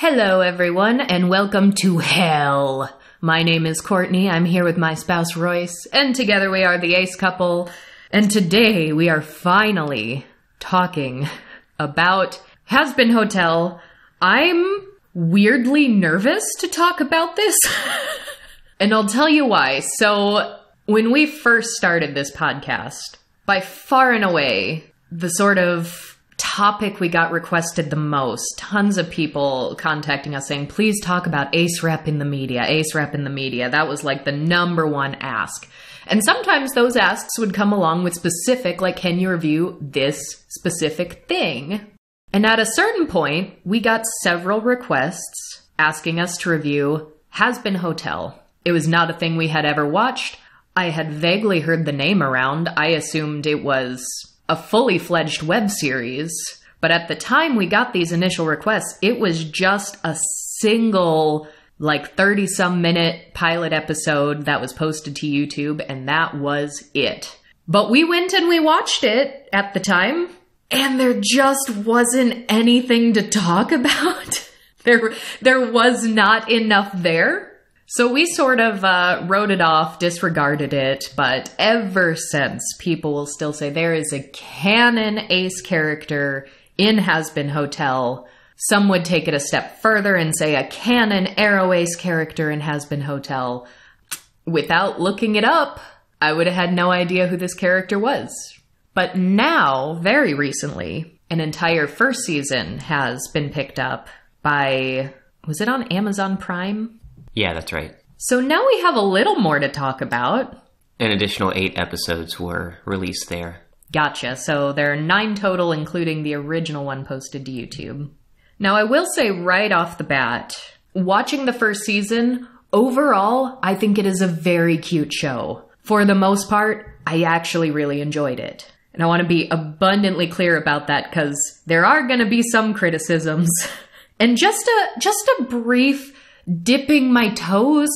Hello, everyone, and welcome to hell. My name is Courtney. I'm here with my spouse, Royce, and together we are the Ace couple. And today we are finally talking about Hazbin Hotel. I'm weirdly nervous to talk about this, and I'll tell you why. So, when we first started this podcast, by far and away, the sort of topic we got requested the most, tons of people contacting us saying, please talk about Ace Rep in the media, Ace Rep in the media. That was like the number one ask. And sometimes those asks would come along with specific, like, can you review this specific thing? And at a certain point, we got several requests asking us to review Hazbin Hotel. It was not a thing we had ever watched. I had vaguely heard the name around. I assumed it was a fully fledged web series, but at the time we got these initial requests, it was just a single, like 30-some minute pilot episode that was posted to YouTube, and that was it. But we went and we watched it at the time, and there just wasn't anything to talk about. There was not enough there. So we sort of wrote it off, disregarded it, but ever since, people will still say there is a canon Ace character in Hazbin Hotel. Some would take it a step further and say a canon AroAce character in Hazbin Hotel. Without looking it up, I would have had no idea who this character was. But now, very recently, an entire first season has been picked up by, was it on Amazon Prime? Yeah, that's right. So now we have a little more to talk about. An additional 8 episodes were released there. Gotcha. So there are 9 total, including the original one posted to YouTube. Now, I will say right off the bat, watching the first season, overall, I think it is a very cute show. For the most part, I actually really enjoyed it. And I want to be abundantly clear about that because there are going to be some criticisms. And just a brief dipping my toes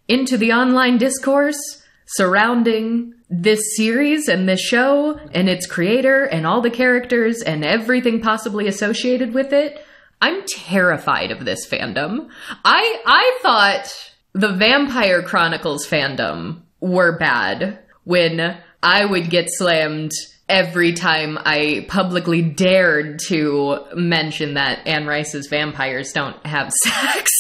into the online discourse surrounding this series and this show and its creator and all the characters and everything possibly associated with it. I'm terrified of this fandom. I thought the Vampire Chronicles fandom were bad when I would get slammed every time I publicly dared to mention that Anne Rice's vampires don't have sex.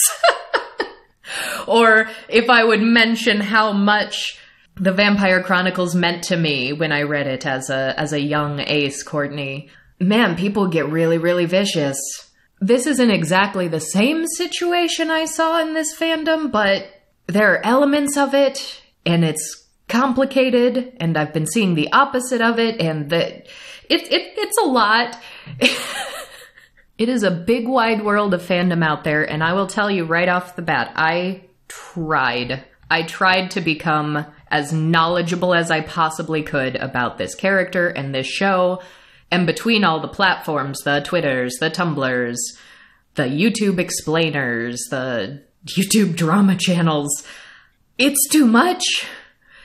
Or if I would mention how much the Vampire Chronicles meant to me when I read it as a young Ace, Courtney. Man, people get really, really vicious. This isn't exactly the same situation I saw in this fandom, but there are elements of it, and it's complicated, and I've been seeing the opposite of it, and it's a lot. It is a big, wide world of fandom out there, and I will tell you right off the bat, I tried to become as knowledgeable as I possibly could about this character and this show, and between all the platforms, the Twitters, the Tumblrs, the YouTube explainers, the YouTube drama channels, it's too much.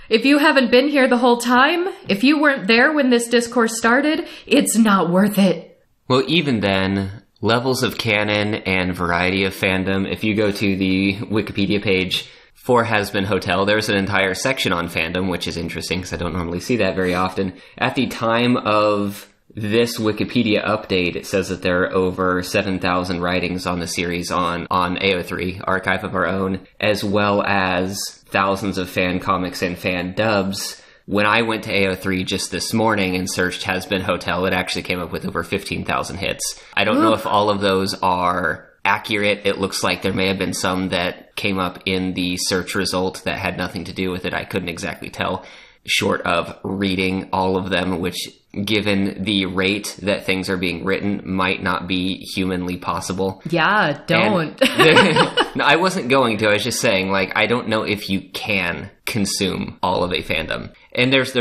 If you haven't been here the whole time, if you weren't there when this discourse started, it's not worth it. Well, even then, levels of canon and variety of fandom, if you go to the Wikipedia page for Hazbin Hotel, there's an entire section on fandom, which is interesting because I don't normally see that very often. At the time of this Wikipedia update, it says that there are over 7,000 writings on the series on AO3, Archive of Our Own, as well as thousands of fan comics and fan dubs. When I went to AO3 just this morning and searched Hazbin Hotel, it actually came up with over 15,000 hits. I don't know if all of those are accurate. It looks like there may have been some that came up in the search result that had nothing to do with it. I couldn't exactly tell, short of reading all of them, which, given the rate that things are being written, might not be humanly possible. Yeah, don't. No, I wasn't going to. I was just saying, like, I don't know if you can consume all of a fandom. And there is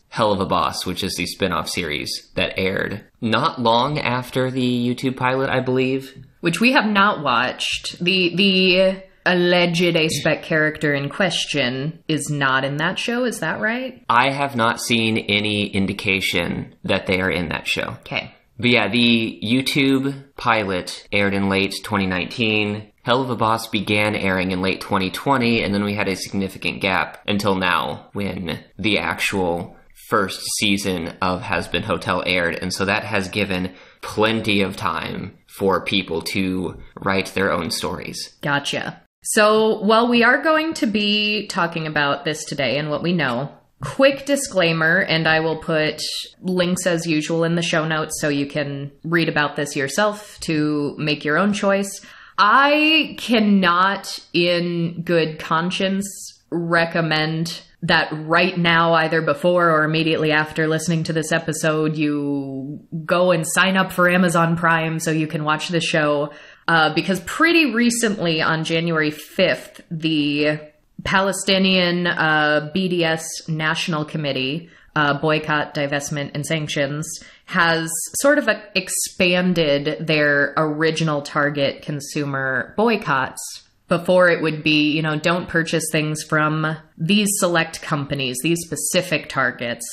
Hell of a Boss, which is the spin-off series that aired not long after the YouTube pilot, I believe. Which we have not watched. The alleged A-Spec character in question is not in that show, is that right? I have not seen any indication that they are in that show. Okay. But yeah, the YouTube pilot aired in late 2019. Hell of a Boss began airing in late 2020, and then we had a significant gap until now when the actual first season of Hazbin Hotel aired. And so that has given plenty of time for people to write their own stories. Gotcha. So while we are going to be talking about this today and what we know, quick disclaimer, and I will put links as usual in the show notes so you can read about this yourself to make your own choice. I cannot, in good conscience, recommend that right now, either before or immediately after listening to this episode, you go and sign up for Amazon Prime so you can watch the show. Because pretty recently, on January 5th, the Palestinian BDS National Committee, Boycott, Divestment, and Sanctions, has sort of expanded their original target consumer boycotts. Before it would be, you know, don't purchase things from these select companies, these specific targets,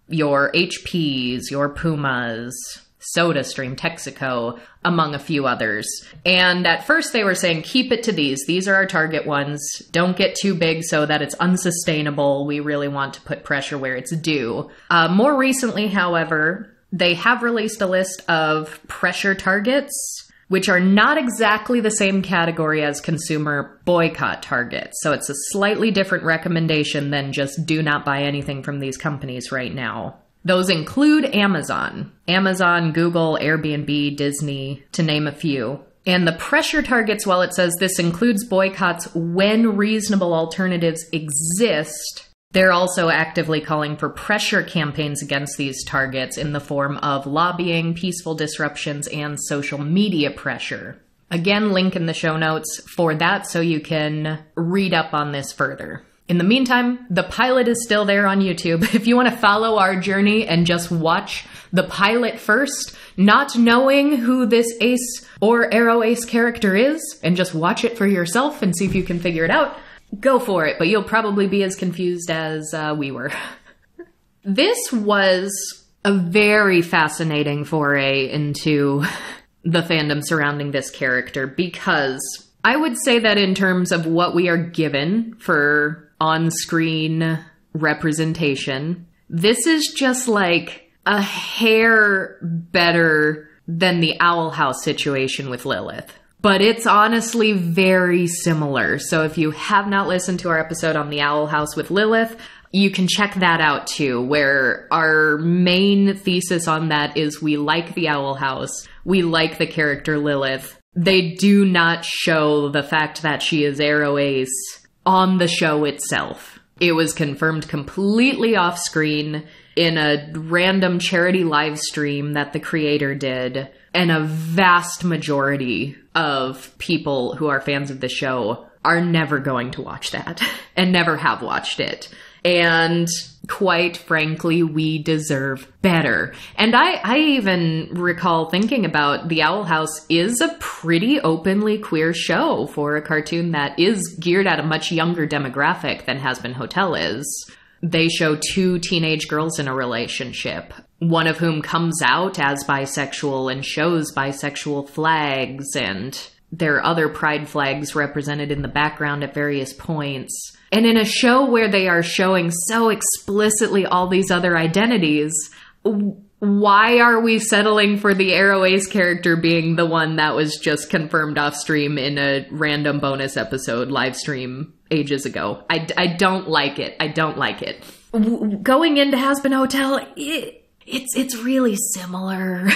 your HPs, your Pumas, SodaStream, Texaco, among a few others. And at first they were saying, keep it to these. These are our target ones. Don't get too big so that it's unsustainable. We really want to put pressure where it's due. More recently, however, they have released a list of pressure targets, which are not exactly the same category as consumer boycott targets. So it's a slightly different recommendation than just do not buy anything from these companies right now. Those include Amazon, Google, Airbnb, Disney, to name a few. And the pressure targets, while it says this includes boycotts when reasonable alternatives exist, they're also actively calling for pressure campaigns against these targets in the form of lobbying, peaceful disruptions, and social media pressure. Again, link in the show notes for that so you can read up on this further. In the meantime, the pilot is still there on YouTube. If you want to follow our journey and just watch the pilot first, not knowing who this Ace or AroAce character is, and just watch it for yourself and see if you can figure it out, go for it, but you'll probably be as confused as we were. This was a very fascinating foray into the fandom surrounding this character, because I would say that in terms of what we are given for on-screen representation, this is just like a hair better than the Owl House situation with Lilith. But it's honestly very similar. So if you have not listened to our episode on the Owl House with Lilith, you can check that out too, where our main thesis on that is we like the Owl House. We like the character Lilith. They do not show the fact that she is AroAce on the show itself. It was confirmed completely off screen in a random charity live stream that the creator did. And a vast majority of people who are fans of the show are never going to watch that and never have watched it. And quite frankly, we deserve better. And I even recall thinking about The Owl House is a pretty openly queer show for a cartoon that is geared at a much younger demographic than Hazbin Hotel is. They show two teenage girls in a relationship, one of whom comes out as bisexual and shows bisexual flags, and there are other pride flags represented in the background at various points. And in a show where they are showing so explicitly all these other identities, why are we settling for the AroAce character being the one that was just confirmed off stream in a random bonus episode live stream ages ago? I don't like it. I don't like it. Going into Hazbin Hotel, it's really similar.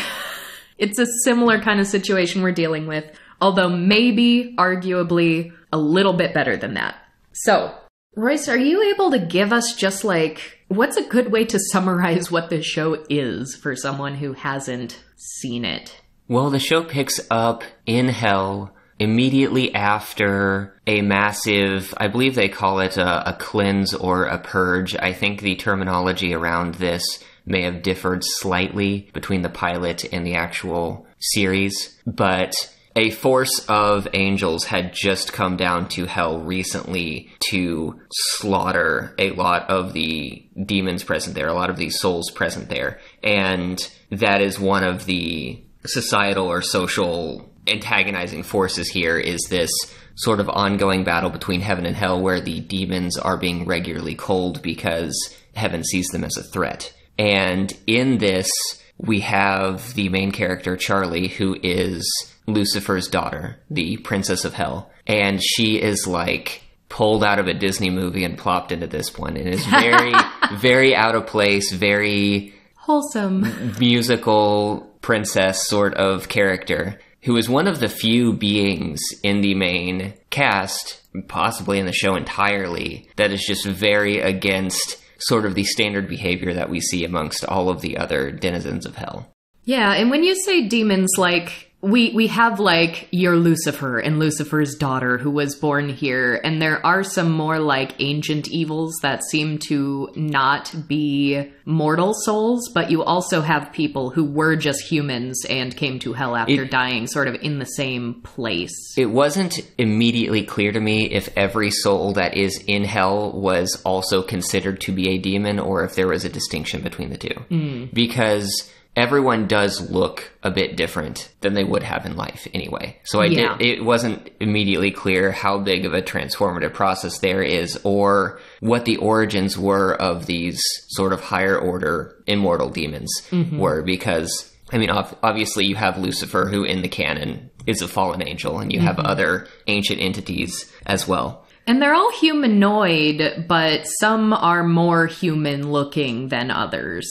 It's a similar kind of situation we're dealing with, although maybe, arguably, a little bit better than that. So, Royce, are you able to give us just like, what's a good way to summarize what this show is for someone who hasn't seen it? Well, the show picks up in Hell immediately after a massive, I believe they call it a cleanse or a purge. I think the terminology around this may have differed slightly between the pilot and the actual series, but a force of angels had just come down to hell recently to slaughter a lot of the demons present there, a lot of these souls present there. And that is one of the societal or social antagonizing forces here, is this sort of ongoing battle between heaven and hell where the demons are being regularly culled because heaven sees them as a threat. And in this, we have the main character, Charlie, who is Lucifer's daughter, the Princess of Hell. And she is like pulled out of a Disney movie and plopped into this one. And is very, very out of place, very wholesome musical princess sort of character, who is one of the few beings in the main cast, possibly in the show entirely, that is just very against sort of the standard behavior that we see amongst all of the other denizens of hell. Yeah, and when you say demons, like, we have, like, your Lucifer and Lucifer's daughter who was born here, and there are some more, like, ancient evils that seem to not be mortal souls, but you also have people who were just humans and came to hell after dying sort of in the same place. It wasn't immediately clear to me if every soul that is in hell was also considered to be a demon, or if there was a distinction between the two. Because everyone does look a bit different than they would have in life anyway. So it wasn't immediately clear how big of a transformative process there is, or what the origins were of these sort of higher order immortal demons were. Because, I mean, obviously you have Lucifer, who in the canon is a fallen angel, and you have other ancient entities as well. And they're all humanoid, but some are more human looking than others.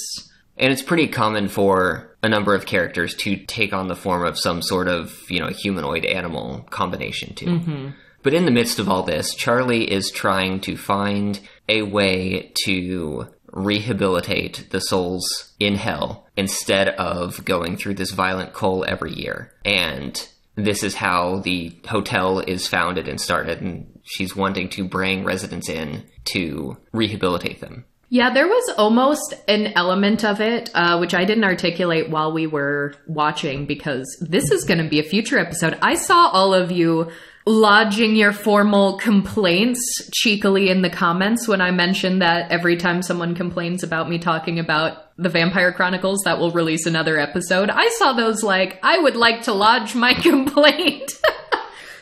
And it's pretty common for a number of characters to take on the form of some sort of, humanoid animal combination too. But in the midst of all this, Charlie is trying to find a way to rehabilitate the souls in hell instead of going through this violent cull every year. And this is how the hotel is founded and started, and she's wanting to bring residents in to rehabilitate them. Yeah, there was almost an element of it, which I didn't articulate while we were watching, because this is going to be a future episode. I saw all of you lodging your formal complaints cheekily in the comments when I mentioned that every time someone complains about me talking about the Vampire Chronicles, that will release another episode. I saw those like, I would like to lodge my complaint.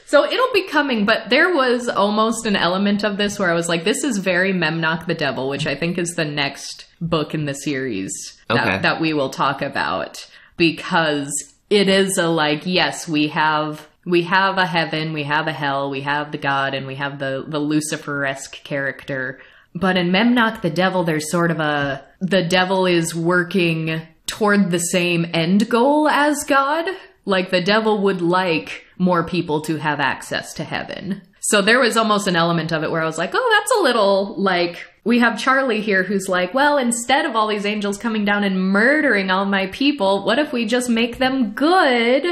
So it'll be coming, but there was almost an element of this where I was like, this is very Memnoch the Devil, which I think is the next book in the series that we will talk about. Because it is a like, yes, we have a heaven, we have a hell, we have the god, and we have the Lucifer-esque character. But in Memnoch the Devil, there's sort of the devil is working toward the same end goal as God. Like, the devil would like more people to have access to heaven. So there was almost an element of it where I was like, oh, that's a little, like, we have Charlie here who's like, well, instead of all these angels coming down and murdering all my people, what if we just make them good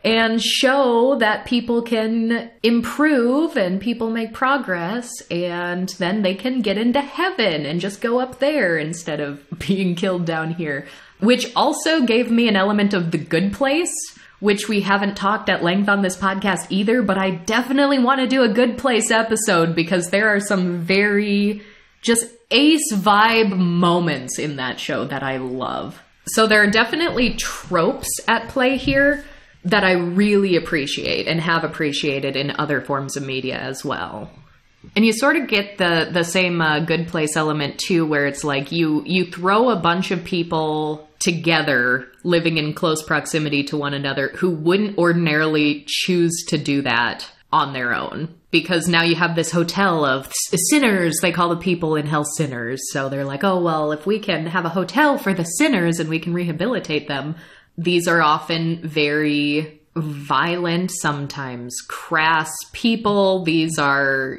and show that people can improve and people make progress, and then they can get into heaven and just go up there instead of being killed down here. Which also gave me an element of The Good Place, which we haven't talked at length on this podcast either, but I definitely want to do a Good Place episode because there are some very just ace vibe moments in that show that I love. So there are definitely tropes at play here that I really appreciate and have appreciated in other forms of media as well. And you sort of get the same Good Place element too, where it's like you throw a bunch of people together living in close proximity to one another who wouldn't ordinarily choose to do that on their own. Because now you have this hotel of sinners. They call the people in hell sinners. So they're like, oh, well, if we can have a hotel for the sinners and we can rehabilitate them. These are often very violent, sometimes crass people. These are,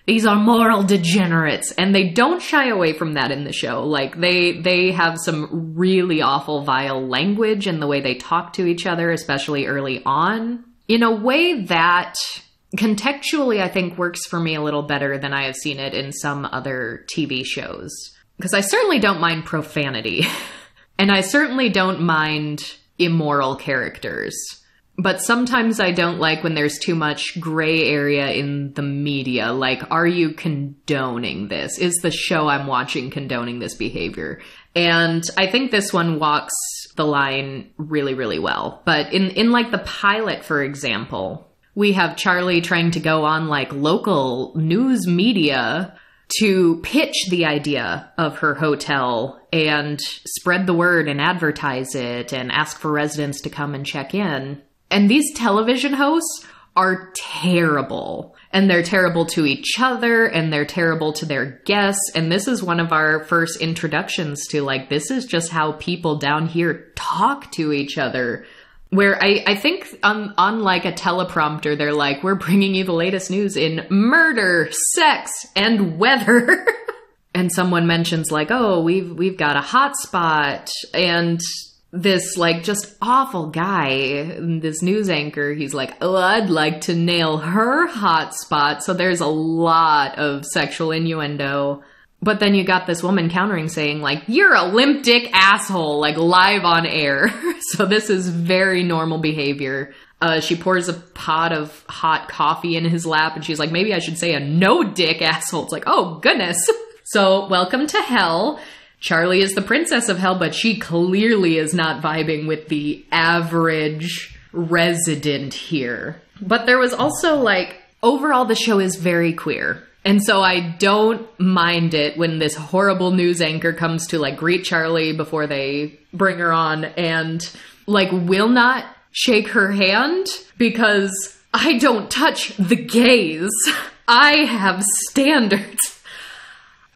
these are moral degenerates, and they don't shy away from that in the show. Like, they have some really awful, vile language in the way they talk to each other, especially early on, in a way that contextually I think works for me a little better than I have seen it in some other TV shows. Because I certainly don't mind profanity, and I certainly don't mind immoral characters. But sometimes I don't like when there's too much gray area in the media. Like, are you condoning this? Is the show I'm watching condoning this behavior? And I think this one walks the line really, really well. But in like the pilot, for example, we have Charlie trying to go on like local news media to pitch the idea of her hotel and spread the word and advertise it and ask for residents to come and check in. And these television hosts are terrible. And they're terrible to each other, and they're terrible to their guests. And this is one of our first introductions to, like, this is just how people down here talk to each other. Where I think on like a teleprompter, they're like, we're bringing you the latest news in murder, sex, and weather. And someone mentions like, oh, we've got a hot spot, and this like just awful guy, this news anchor, he's like, oh, I'd like to nail her hot spot. So there's a lot of sexual innuendo. But then you got this woman countering saying like, you're a limp dick asshole, like live on air. So this is very normal behavior. She pours a pot of hot coffee in his lap and she's like, maybe I should say a no dick asshole. It's like, oh goodness. So welcome to hell. Charlie is the princess of hell, but she clearly is not vibing with the average resident here. But there was also like, overall the show is very queer. And so I don't mind it when this horrible news anchor comes to like greet Charlie before they bring her on and like will not shake her hand because I don't touch the gays. I have standards.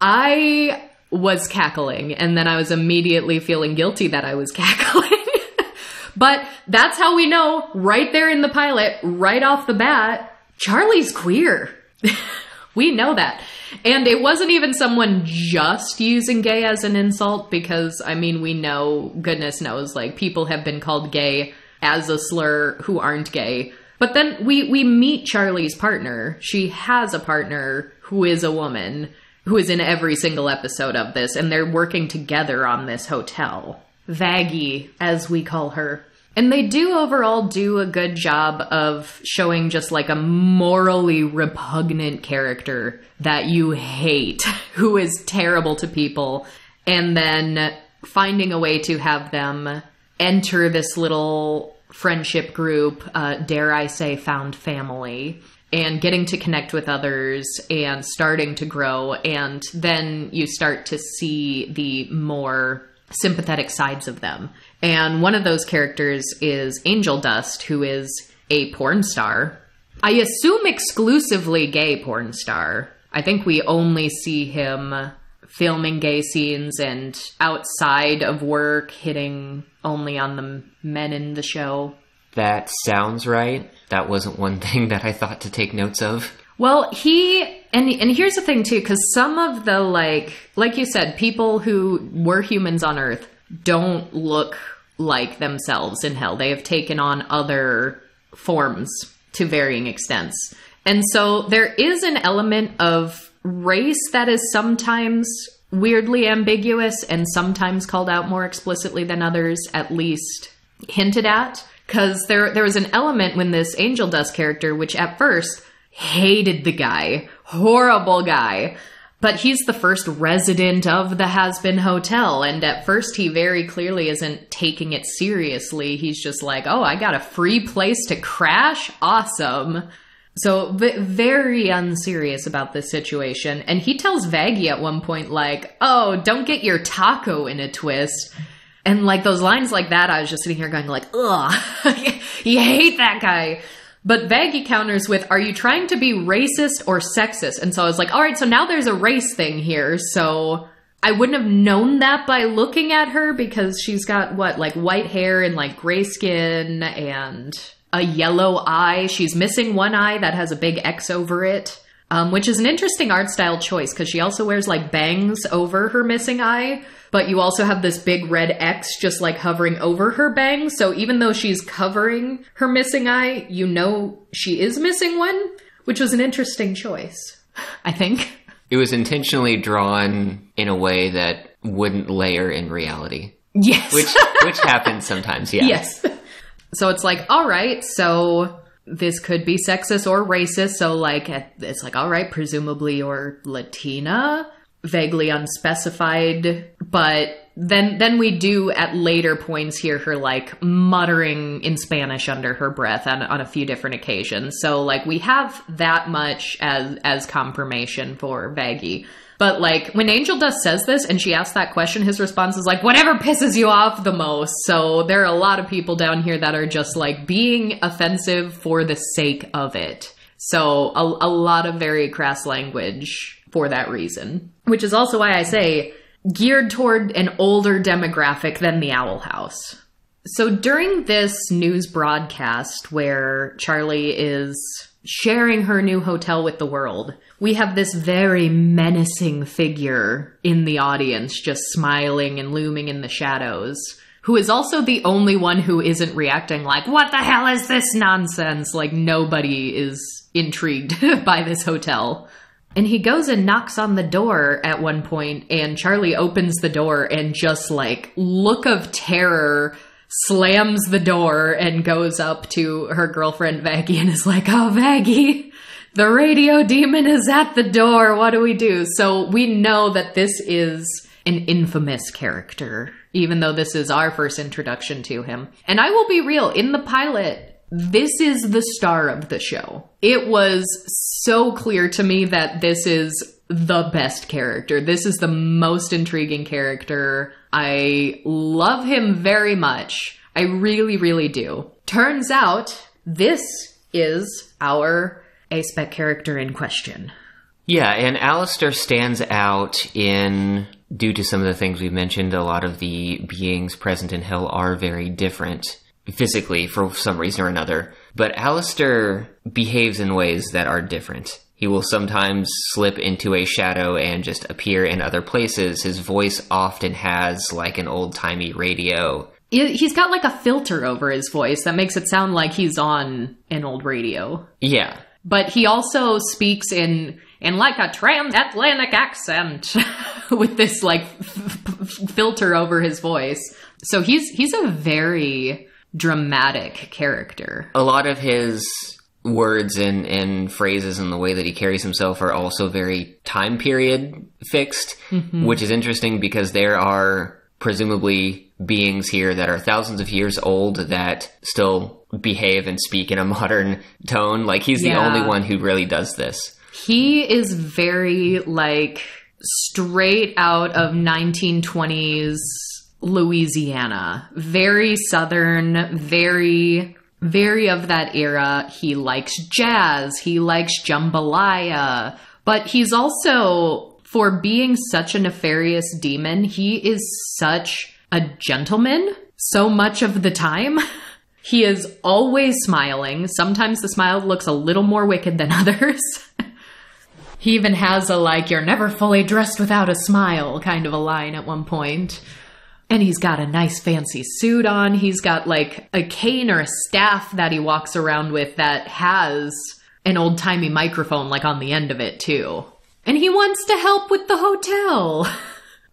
I was cackling, and then I was immediately feeling guilty that I was cackling. But that's how we know, right there in the pilot, right off the bat, Charlie's queer. We know that. And it wasn't even someone just using gay as an insult, because, I mean, we know, goodness knows, like, people have been called gay as a slur who aren't gay. But then we meet Charlie's partner. She has a partner who is a woman, who is in every single episode of this, and they're working together on this hotel. Vaggie, as we call her. And they do overall do a good job of showing just like a morally repugnant character that you hate, who is terrible to people, and then finding a way to have them enter this little friendship group, dare I say found family, and getting to connect with others and starting to grow. And then you start to see the more sympathetic sides of them. And one of those characters is Angel Dust, who is a porn star. I assume exclusively gay porn star. I think we only see him filming gay scenes and outside of work, hitting only on the men in the show. That sounds right. That wasn't one thing that I thought to take notes of. Well, and here's the thing too, because some of the, like you said, people who were humans on Earth don't look like themselves in hell. They have taken on other forms to varying extents. And so there is an element of race that is sometimes weirdly ambiguous and sometimes called out more explicitly than others, at least hinted at. Because there was an element when this Angel Dust character, which at first hated the guy, horrible guy, but he's the first resident of the Hazbin Hotel, and at first he very clearly isn't taking it seriously. He's just like, oh, I got a free place to crash? Awesome. So very unserious about this situation. And he tells Vaggie at one point, like, oh, don't get your taco in a twist. And like those lines like that, I was just sitting here going like, ugh, you hate that guy. But Vaggie counters with, are you trying to be racist or sexist? And so I was like, all right, so now there's a race thing here. So I wouldn't have known that by looking at her, because she's got what, like white hair and like gray skin and a yellow eye. She's missing one eye that has a big X over it, which is an interesting art style choice, because she also wears like bangs over her missing eye. But you also have this big red X just like hovering over her bangs. So even though she's covering her missing eye, you know she is missing one, which was an interesting choice, I think. It was intentionally drawn in a way that wouldn't layer in reality. Yes. Which happens sometimes, yeah. Yes. So it's like, all right, so this could be sexist or racist. So like, it's like, all right, presumably you're Latina, vaguely unspecified. But then we do at later points hear her like muttering in Spanish under her breath on a few different occasions. So like we have that much as confirmation for Vaggie. But, like, when Angel Dust says this and she asks that question, his response is like, whatever pisses you off the most. So there are a lot of people down here that are just, like, being offensive for the sake of it. So a lot of very crass language for that reason. Which is also why I say geared toward an older demographic than the Owl House. So during this news broadcast where Charlie is sharing her new hotel with the world, we have this very menacing figure in the audience just smiling and looming in the shadows, who is also the only one who isn't reacting like, what the hell is this nonsense? Like, nobody is intrigued by this hotel. And he goes and knocks on the door at one point, and Charlie opens the door and just, like, look of terror, slams the door and goes up to her girlfriend Vaggie and is like, oh, Vaggie, the radio demon is at the door. What do we do? So we know that this is an infamous character, even though this is our first introduction to him. And I will be real, in the pilot, this is the star of the show. It was so clear to me that this is the best character. This is the most intriguing character. I love him very much. I really, really do. Turns out, this is our A-Spec character in question. Yeah, and Alastor stands out due to some of the things we've mentioned, a lot of the beings present in Hell are very different physically for some reason or another. But Alastor behaves in ways that are different. He will sometimes slip into a shadow and just appear in other places. His voice often has like an old-timey radio. He's got like a filter over his voice that makes it sound like he's on an old radio. Yeah. But he also speaks in like a transatlantic accent with this like filter over his voice. So he's a very dramatic character. A lot of his words and phrases and the way that he carries himself are also very time period fixed, which is interesting because there are presumably beings here that are thousands of years old that still behave and speak in a modern tone. Like, he's the only one who really does this. He is very, like, straight out of 1920s Louisiana. Very Southern, very, very of that era. He likes jazz. He likes jambalaya. But he's also, for being such a nefarious demon, he is such a gentleman so much of the time. He is always smiling. Sometimes the smile looks a little more wicked than others. He even has a, like, you're never fully dressed without a smile kind of a line at one point. And he's got a nice fancy suit on. He's got, like, a cane or a staff that he walks around with that has an old-timey microphone, like, on the end of it, too. And he wants to help with the hotel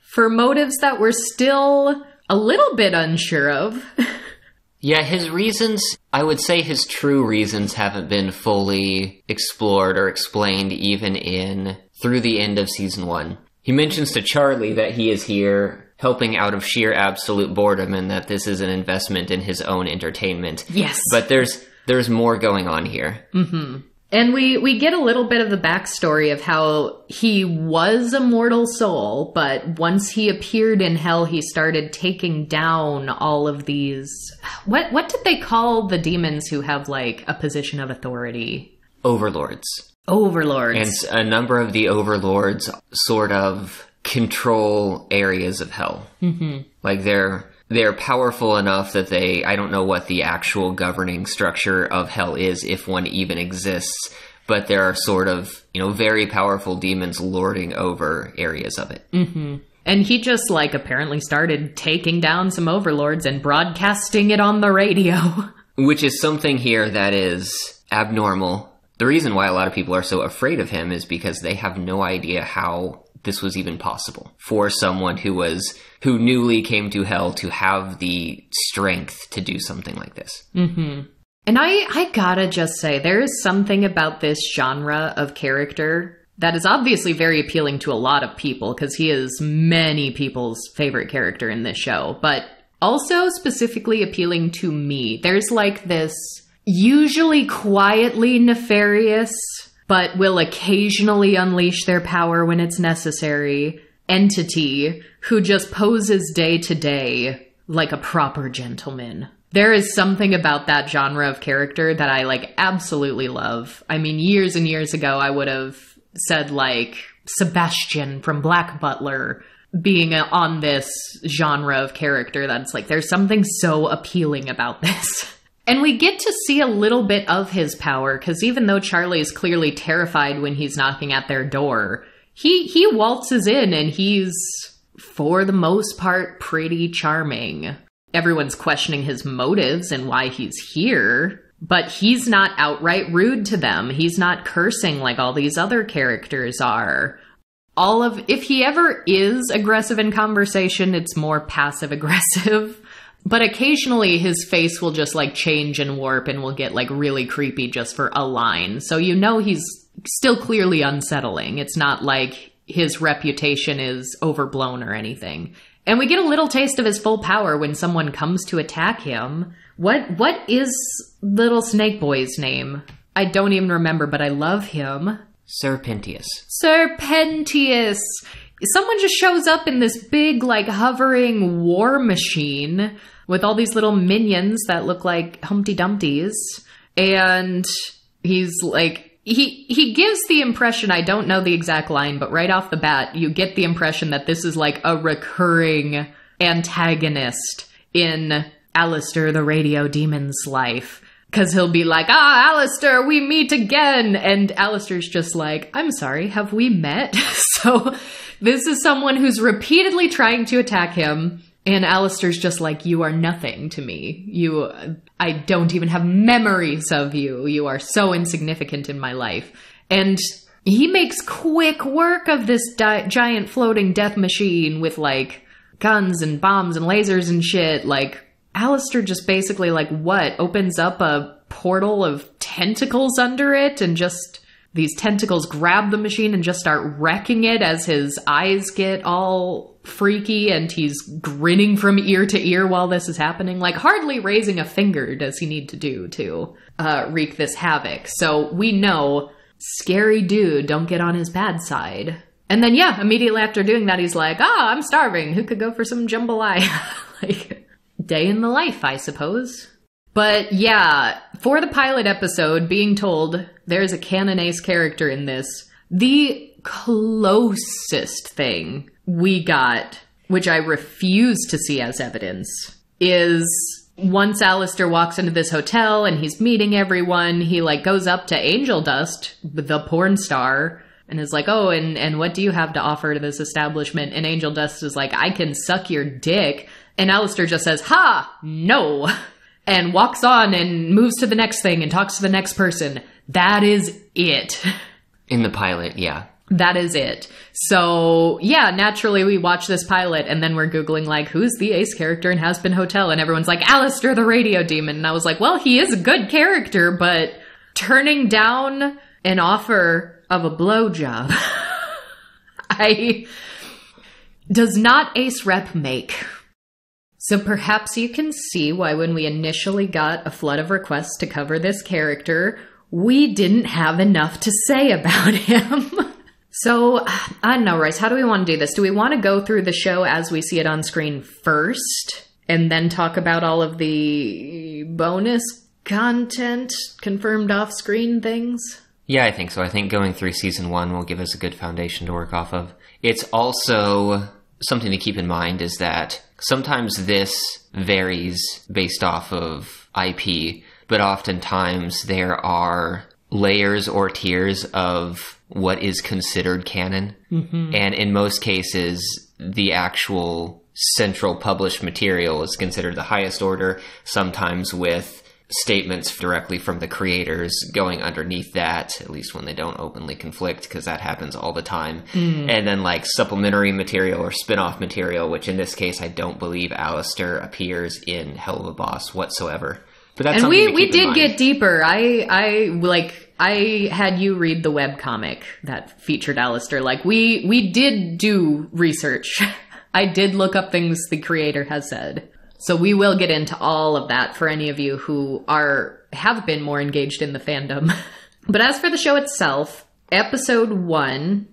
for motives that we're still a little bit unsure of. Yeah, his reasons, I would say his true reasons haven't been fully explored or explained even through the end of season 1. He mentions to Charlie that he is here helping out of sheer absolute boredom and that this is an investment in his own entertainment. Yes. But there's more going on here. Mm-hmm. And we get a little bit of the backstory of how he was a mortal soul, but once he appeared in Hell, he started taking down all of these... What did they call the demons who have, like, a position of authority? Overlords. Overlords. And a number of the overlords sort of control areas of Hell. Mm-hmm. Like, they're powerful enough that I don't know what the actual governing structure of Hell is, if one even exists, but there are sort of, very powerful demons lording over areas of it. Mm-hmm. And he just, like, apparently started taking down some overlords and broadcasting it on the radio. Which is something here that is abnormal. The reason why a lot of people are so afraid of him is because they have no idea how this was even possible for someone who newly came to Hell to have the strength to do something like this. Mm-hmm. And I gotta just say, there is something about this genre of character that is obviously very appealing to a lot of people, because he is many people's favorite character in this show, but also specifically appealing to me. There's like this usually quietly nefarious, but will occasionally unleash their power when it's necessary, entity who just poses day to day like a proper gentleman. There is something about that genre of character that I like absolutely love. I mean, years and years ago, I would have said like Sebastian from Black Butler being on this genre of character that's like, there's something so appealing about this. And we get to see a little bit of his power, because even though Charlie is clearly terrified when he's knocking at their door, he waltzes in and he's, for the most part, pretty charming. Everyone's questioning his motives and why he's here, but he's not outright rude to them. He's not cursing like all these other characters are. If he ever is aggressive in conversation, it's more passive aggressive. But occasionally his face will just like change and warp and will get like really creepy just for a line. So you know he's still clearly unsettling. It's not like his reputation is overblown or anything. And we get a little taste of his full power when someone comes to attack him. What is little snake boy's name? I don't even remember, but I love him. Serpentius. Serpentius! Someone just shows up in this big, like, hovering war machine with all these little minions that look like Humpty Dumptys. And he's like, he gives the impression, I don't know the exact line, but right off the bat, you get the impression that this is like a recurring antagonist in Alastor the Radio Demon's life. Because he'll be like, Alastor, we meet again! And Alastor's just like, I'm sorry, have we met? So this is someone who's repeatedly trying to attack him, and Alastor's just like, you are nothing to me. I don't even have memories of you. You are so insignificant in my life. And he makes quick work of this giant floating death machine with, like, guns and bombs and lasers and shit. Like, Alastor just basically, like, opens up a portal of tentacles under it, and just these tentacles grab the machine and just start wrecking it as his eyes get all freaky and he's grinning from ear to ear while this is happening. Like, hardly raising a finger does he need to do to wreak this havoc. So we know, scary dude, don't get on his bad side. And then, yeah, immediately after doing that, he's like, I'm starving. Who could go for some jambalaya? Like, day in the life, I suppose. But yeah, for the pilot episode, being told there's a canon ACE character in this, the closest thing we got, which I refuse to see as evidence, is once Alastor walks into this hotel and he's meeting everyone, he like goes up to Angel Dust, the porn star, and is like, oh, and what do you have to offer to this establishment? And Angel Dust is like, I can suck your dick. And Alastor just says, ha, no. And walks on and moves to the next thing and talks to the next person. That is it. In the pilot, yeah. That is it. So, yeah, naturally we watch this pilot and then we're Googling, like, who's the ace character in Hazbin Hotel? And everyone's like, Alastor the Radio Demon. And I was like, well, he is a good character, but turning down an offer of a blowjob does not ace rep make. So perhaps you can see why when we initially got a flood of requests to cover this character, we didn't have enough to say about him. So, I don't know, Royce, how do we want to do this? Do we want to go through the show as we see it on screen first, and then talk about all of the bonus content, confirmed off-screen things? Yeah, I think so. I think going through season 1 will give us a good foundation to work off of. It's also something to keep in mind is that sometimes this varies based off of IP, but oftentimes there are layers or tiers of what is considered canon. Mm-hmm. And in most cases, the actual central published material is considered the highest order, sometimes with statements directly from the creators going underneath that, at least when they don't openly conflict, because that happens all the time. And then like supplementary material or spin-off material, which in this case I don't believe Alastor appears in Hell of a Boss whatsoever. But that's and something we did get deeper. I had you read the webcomic that featured Alastor. Like we did do research. I did look up things the creator has said. So we will get into all of that for any of you who have been more engaged in the fandom. But as for the show itself, Episode 1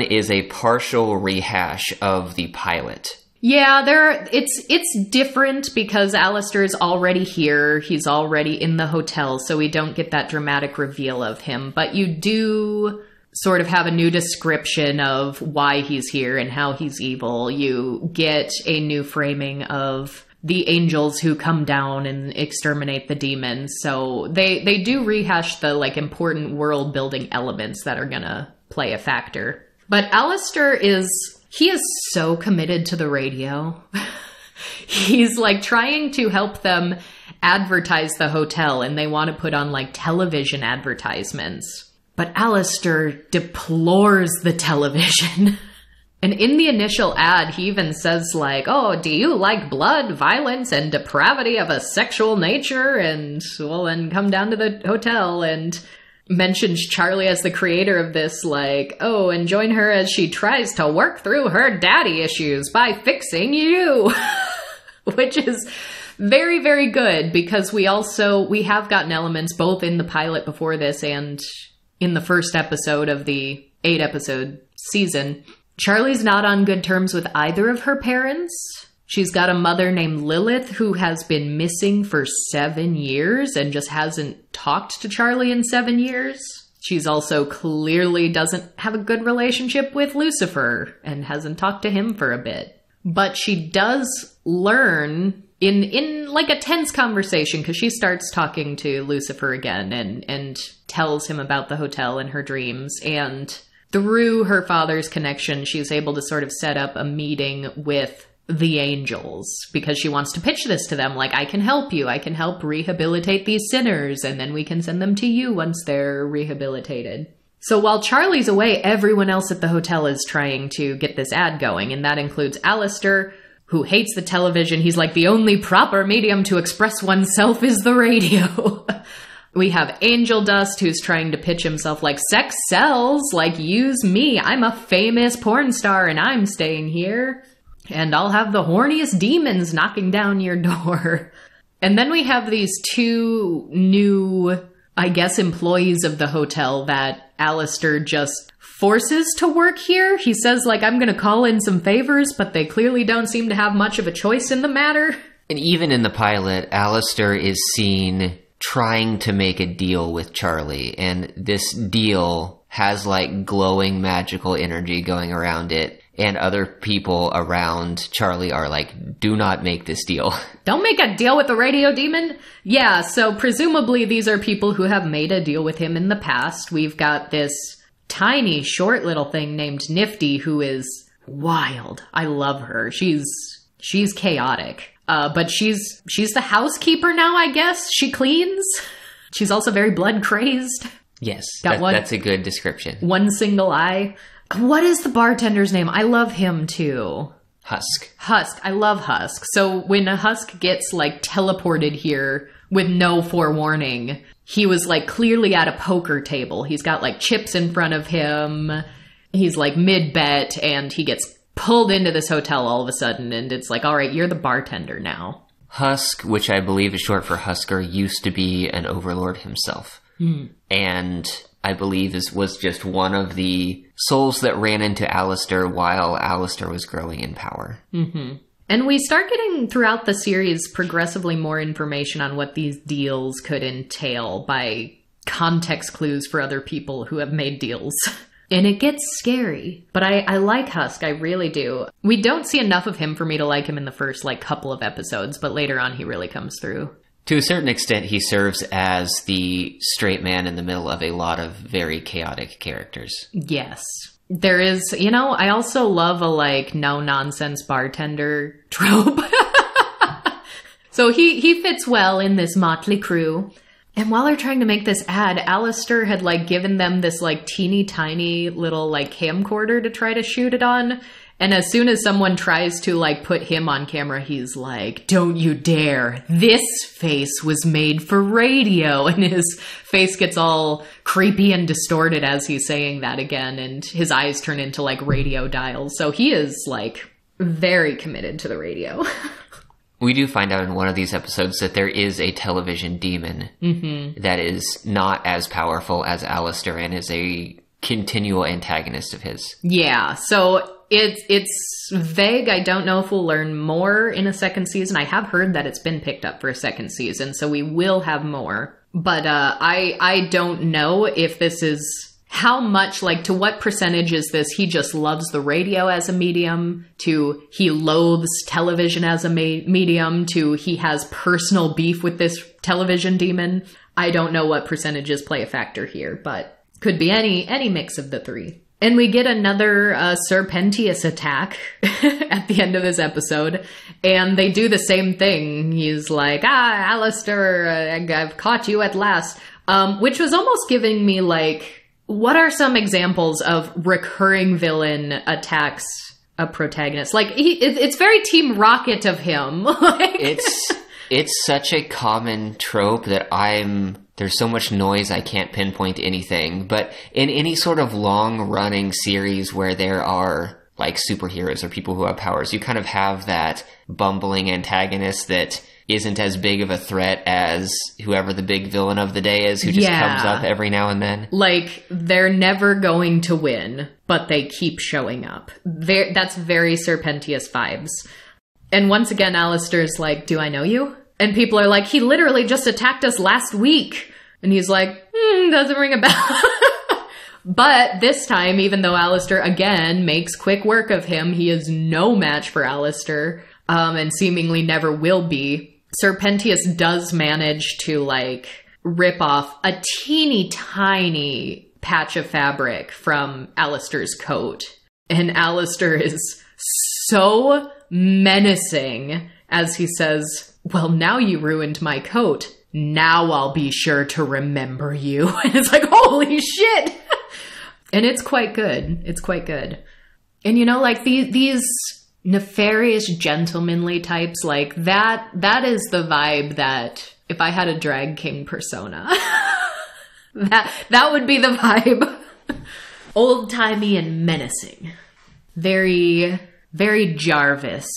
is a partial rehash of the pilot. Yeah, it's different because Alastor is already here. He's already in the hotel, so we don't get that dramatic reveal of him. But you do sort of have a new description of why he's here and how he's evil. You get a new framing of the angels who come down and exterminate the demons. So they do rehash the like important world building elements that are gonna play a factor. But Alastor is so committed to the radio. He's like trying to help them advertise the hotel, and they want to put on like television advertisements. But Alastor deplores the television. And in the initial ad, he even says like, oh, do you like blood, violence, and depravity of a sexual nature? And well, then come down to the hotel, and mentions Charlie as the creator of this, like, oh, and join her as she tries to work through her daddy issues by fixing you. Which is very, very good, because we have gotten elements both in the pilot before this and in the first episode of the 8-episode season. Charlie's not on good terms with either of her parents. She's got a mother named Lilith who has been missing for 7 years and just hasn't talked to Charlie in 7 years. She's also clearly doesn't have a good relationship with Lucifer and hasn't talked to him for a bit. But she does learn in like a tense conversation, because she starts talking to Lucifer again and tells him about the hotel in her dreams. And through her father's connection, she's able to sort of set up a meeting with the angels, because she wants to pitch this to them. Like, I can help you. I can help rehabilitate these sinners, and then we can send them to you once they're rehabilitated. So while Charlie's away, everyone else at the hotel is trying to get this ad going, and that includes Alastor, who hates the television. He's like, the only proper medium to express oneself is the radio. We have Angel Dust, who's trying to pitch himself like, sex sells, like, use me. I'm a famous porn star and I'm staying here. And I'll have the horniest demons knocking down your door. And then we have these two new, I guess, employees of the hotel that Alastor just forces to work here. He says, like, I'm going to call in some favors, but they clearly don't seem to have much of a choice in the matter. And even in the pilot, Alastor is seen trying to make a deal with Charlie. And this deal has, like, glowing magical energy going around it. And other people around Charlie are like, do not make this deal. Don't make a deal with the Radio Demon? Yeah, so presumably these are people who have made a deal with him in the past. We've got this tiny, short little thing named Nifty who is wild. I love her. She's chaotic. But she's the housekeeper now, I guess. She cleans. She's also very blood crazed. Yes, that's a good description. One single eye. What is the bartender's name? I love him too. Husk. I love Husk. So when a Husk gets like teleported here with no forewarning, he was like clearly at a poker table. He's got like chips in front of him. He's like mid-bet, and he gets pulled into this hotel all of a sudden, and it's like, all right, you're the bartender now. Husk, which I believe is short for Husker, used to be an overlord himself. And I believe was just one of the souls that ran into Alastor while Alastor was growing in power. Mm-hmm. And we start getting, throughout the series, progressively more information on what these deals could entail by context clues for other people who have made deals. And it gets scary. But I like Husk, I really do. We don't see enough of him for me to like him in the first, like, couple of episodes, but later on he really comes through. To a certain extent, he serves as the straight man in the middle of a lot of very chaotic characters. Yes. There is, I also love a, like, no-nonsense bartender trope. So he fits well in this motley crew. And while they're trying to make this ad, Alastor had, like, given them this, like, teeny tiny little, like, camcorder to try to shoot it on. And as soon as someone tries to, like, put him on camera, he's like, don't you dare. This face was made for radio. And his face gets all creepy and distorted as he's saying that again. And his eyes turn into, like, radio dials. So he is, like, very committed to the radio. We do find out in one of these episodes that there is a television demon that is not as powerful as Alastor and is a continual antagonist of his. Yeah, so it's vague. I don't know if we'll learn more in a second season. I have heard that it's been picked up for a second season, so we will have more. But I don't know if this is... How much, like, to what percentage is this he just loves the radio as a medium, to he loathes television as a medium, to he has personal beef with this television demon? I don't know what percentages play a factor here, but could be any mix of the three. And we get another Serpentius attack at the end of this episode, and they do the same thing. He's like, Alastor, I've caught you at last, which was almost giving me, like... What are some examples of recurring villain attacks a protagonist? Like, it's very Team Rocket of him. Like... It's such a common trope that there's so much noise I can't pinpoint anything. But in any sort of long-running series where there are, like, superheroes or people who have powers, you kind of have that bumbling antagonist that isn't as big of a threat as whoever the big villain of the day is, who just comes up every now and then. Like, they're never going to win, but they keep showing up. That's very Serpentius vibes. And once again, Alastor's like, do I know you? And people are like, he literally just attacked us last week. And he's like, doesn't ring a bell. But this time, even though Alastor, again, makes quick work of him, he is no match for Alastor, and seemingly never will be. Serpentius does manage to, like, rip off a teeny tiny patch of fabric from Alastor's coat. And Alastor is so menacing as he says, well, now you ruined my coat. Now I'll be sure to remember you. And it's like, holy shit! And it's quite good. It's quite good. And, you know, like, these nefarious, gentlemanly types, like, that is the vibe that, if I had a drag king persona, that would be the vibe. Old-timey and menacing. Very, very Jarvis.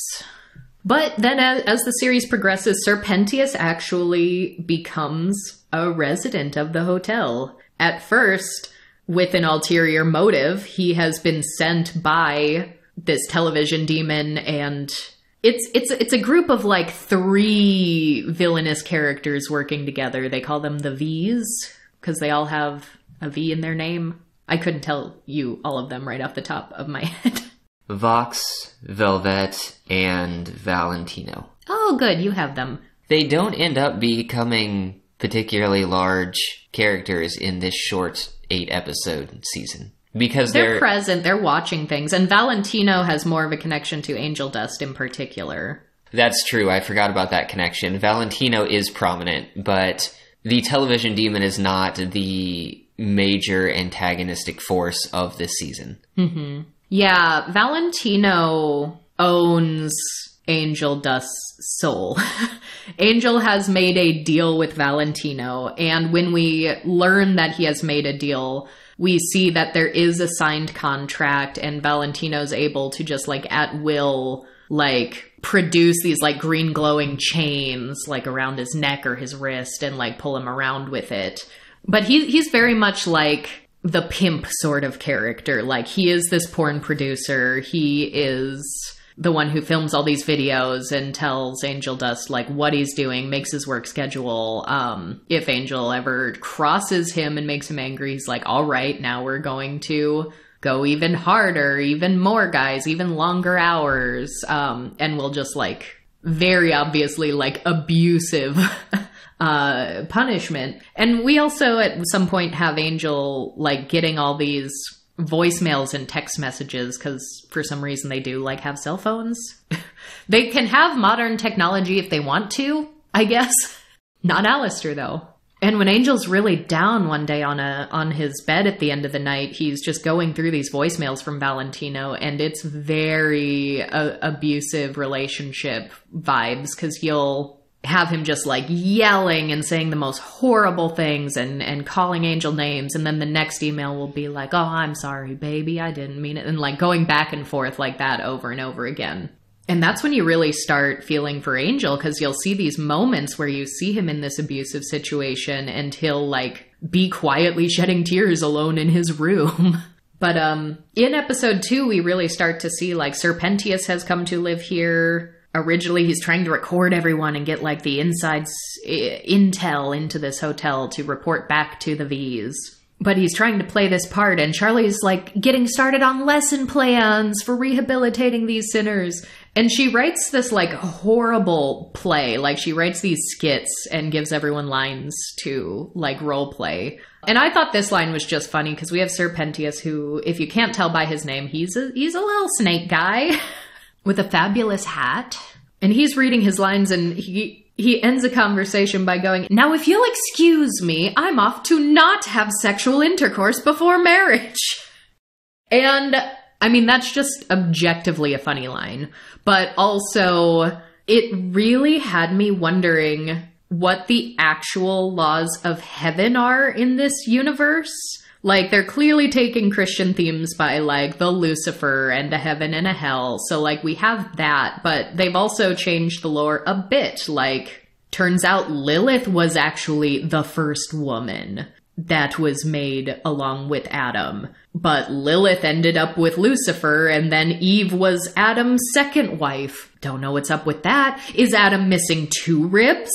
But then as the series progresses, Serpentius actually becomes a resident of the hotel. At first, with an ulterior motive, he has been sent by this television demon, and it's a group of, like, 3 villainous characters working together. They call them the V's, because they all have a V in their name. I couldn't tell you all of them right off the top of my head. Vox, Velvet, and Valentino. Oh, good, you have them. They don't end up becoming particularly large characters in this short 8-episode season. Because they're present, they're watching things, and Valentino has more of a connection to Angel Dust in particular. That's true, I forgot about that connection. Valentino is prominent, but the television demon is not the major antagonistic force of this season. Mm-hmm. Yeah, Valentino owns Angel Dust's soul. Angel has made a deal with Valentino, and when we learn that he has made a deal, we see that there is a signed contract, and Valentino's able to just, like, at will, like, produce these, like, green glowing chains, like, around his neck or his wrist, and, like, pull him around with it. But he's very much like the pimp sort of character. Like, he is this porn producer. He is the one who films all these videos and tells Angel Dust, like, what he's doing, makes his work schedule. If Angel ever crosses him and makes him angry, he's like, all right, now we're going to go even harder, even more guys, even longer hours. And we'll just, like, very obviously, like, abusive punishment. And we also at some point have Angel, like, getting all these voicemails and text messages, because for some reason they do like have cell phones. They can have modern technology if they want to, I guess. Not Alastor, though. And when Angel's really down one day on his bed at the end of the night, he's just going through these voicemails from Valentino, and it's very abusive relationship vibes, because you'll have him just like yelling and saying the most horrible things and calling Angel names, and then the next email will be like, oh, I'm sorry, baby, I didn't mean it, and like going back and forth like that over and over again. And that's when you really start feeling for Angel, because you'll see these moments where you see him in this abusive situation and he'll like be quietly shedding tears alone in his room. But in episode 2, we really start to see like Serpentius has come to live here. Originally, he's trying to record everyone and get like the inside intel into this hotel to report back to the V's. But he's trying to play this part, and Charlie's like getting started on lesson plans for rehabilitating these sinners. And she writes this like horrible play. Like she writes these skits and gives everyone lines to like role play. And I thought this line was just funny because we have Serpentius, who, if you can't tell by his name, he's a little snake guy with a fabulous hat. And he's reading his lines, and he ends a conversation by going, now if you'll excuse me, I'm off to not have sexual intercourse before marriage. And I mean, that's just objectively a funny line. But also, it really had me wondering what the actual laws of heaven are in this universe. Like, they're clearly taking Christian themes by, like, the Lucifer and a heaven and a hell. So, like, we have that, but they've also changed the lore a bit. Like, turns out Lilith was actually the first woman that was made along with Adam. But Lilith ended up with Lucifer, and then Eve was Adam's second wife. Don't know what's up with that. Is Adam missing 2 ribs?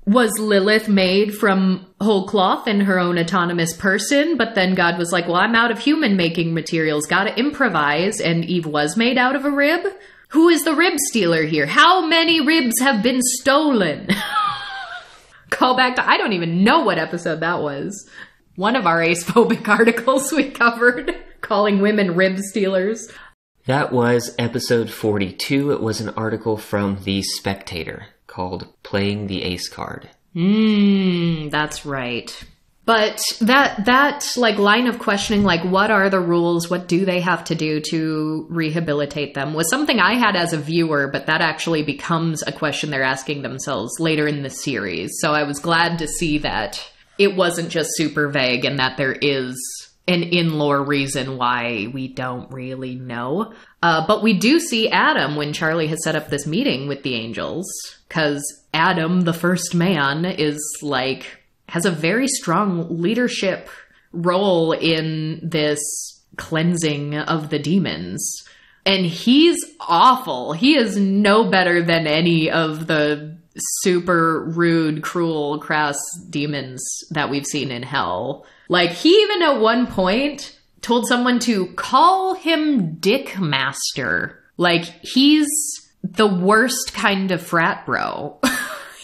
Was Lilith made from whole cloth and her own autonomous person? But then God was like, well, I'm out of human-making materials. Gotta improvise. And Eve was made out of a rib? Who is the rib stealer here? How many ribs have been stolen? Call back to, I don't even know what episode that was. One of our AroAce-phobic articles we covered, calling women rib stealers. That was episode 42. It was an article from The Spectator called Playing the Ace Card. That's right. But that like line of questioning, like what are the rules, what do they have to do to rehabilitate them, was something I had as a viewer, but that actually becomes a question they're asking themselves later in the series. So I was glad to see that it wasn't just super vague and that there is an in-lore reason why we don't really know. But we do see Adam when Charlie has set up this meeting with the angels, because Adam, the first man, is like, has a very strong leadership role in this cleansing of the demons. And he's awful. He is no better than any of the super rude, cruel, crass demons that we've seen in hell. Like, he even at one point told someone to call him Dick Master. Like, he's the worst kind of frat bro.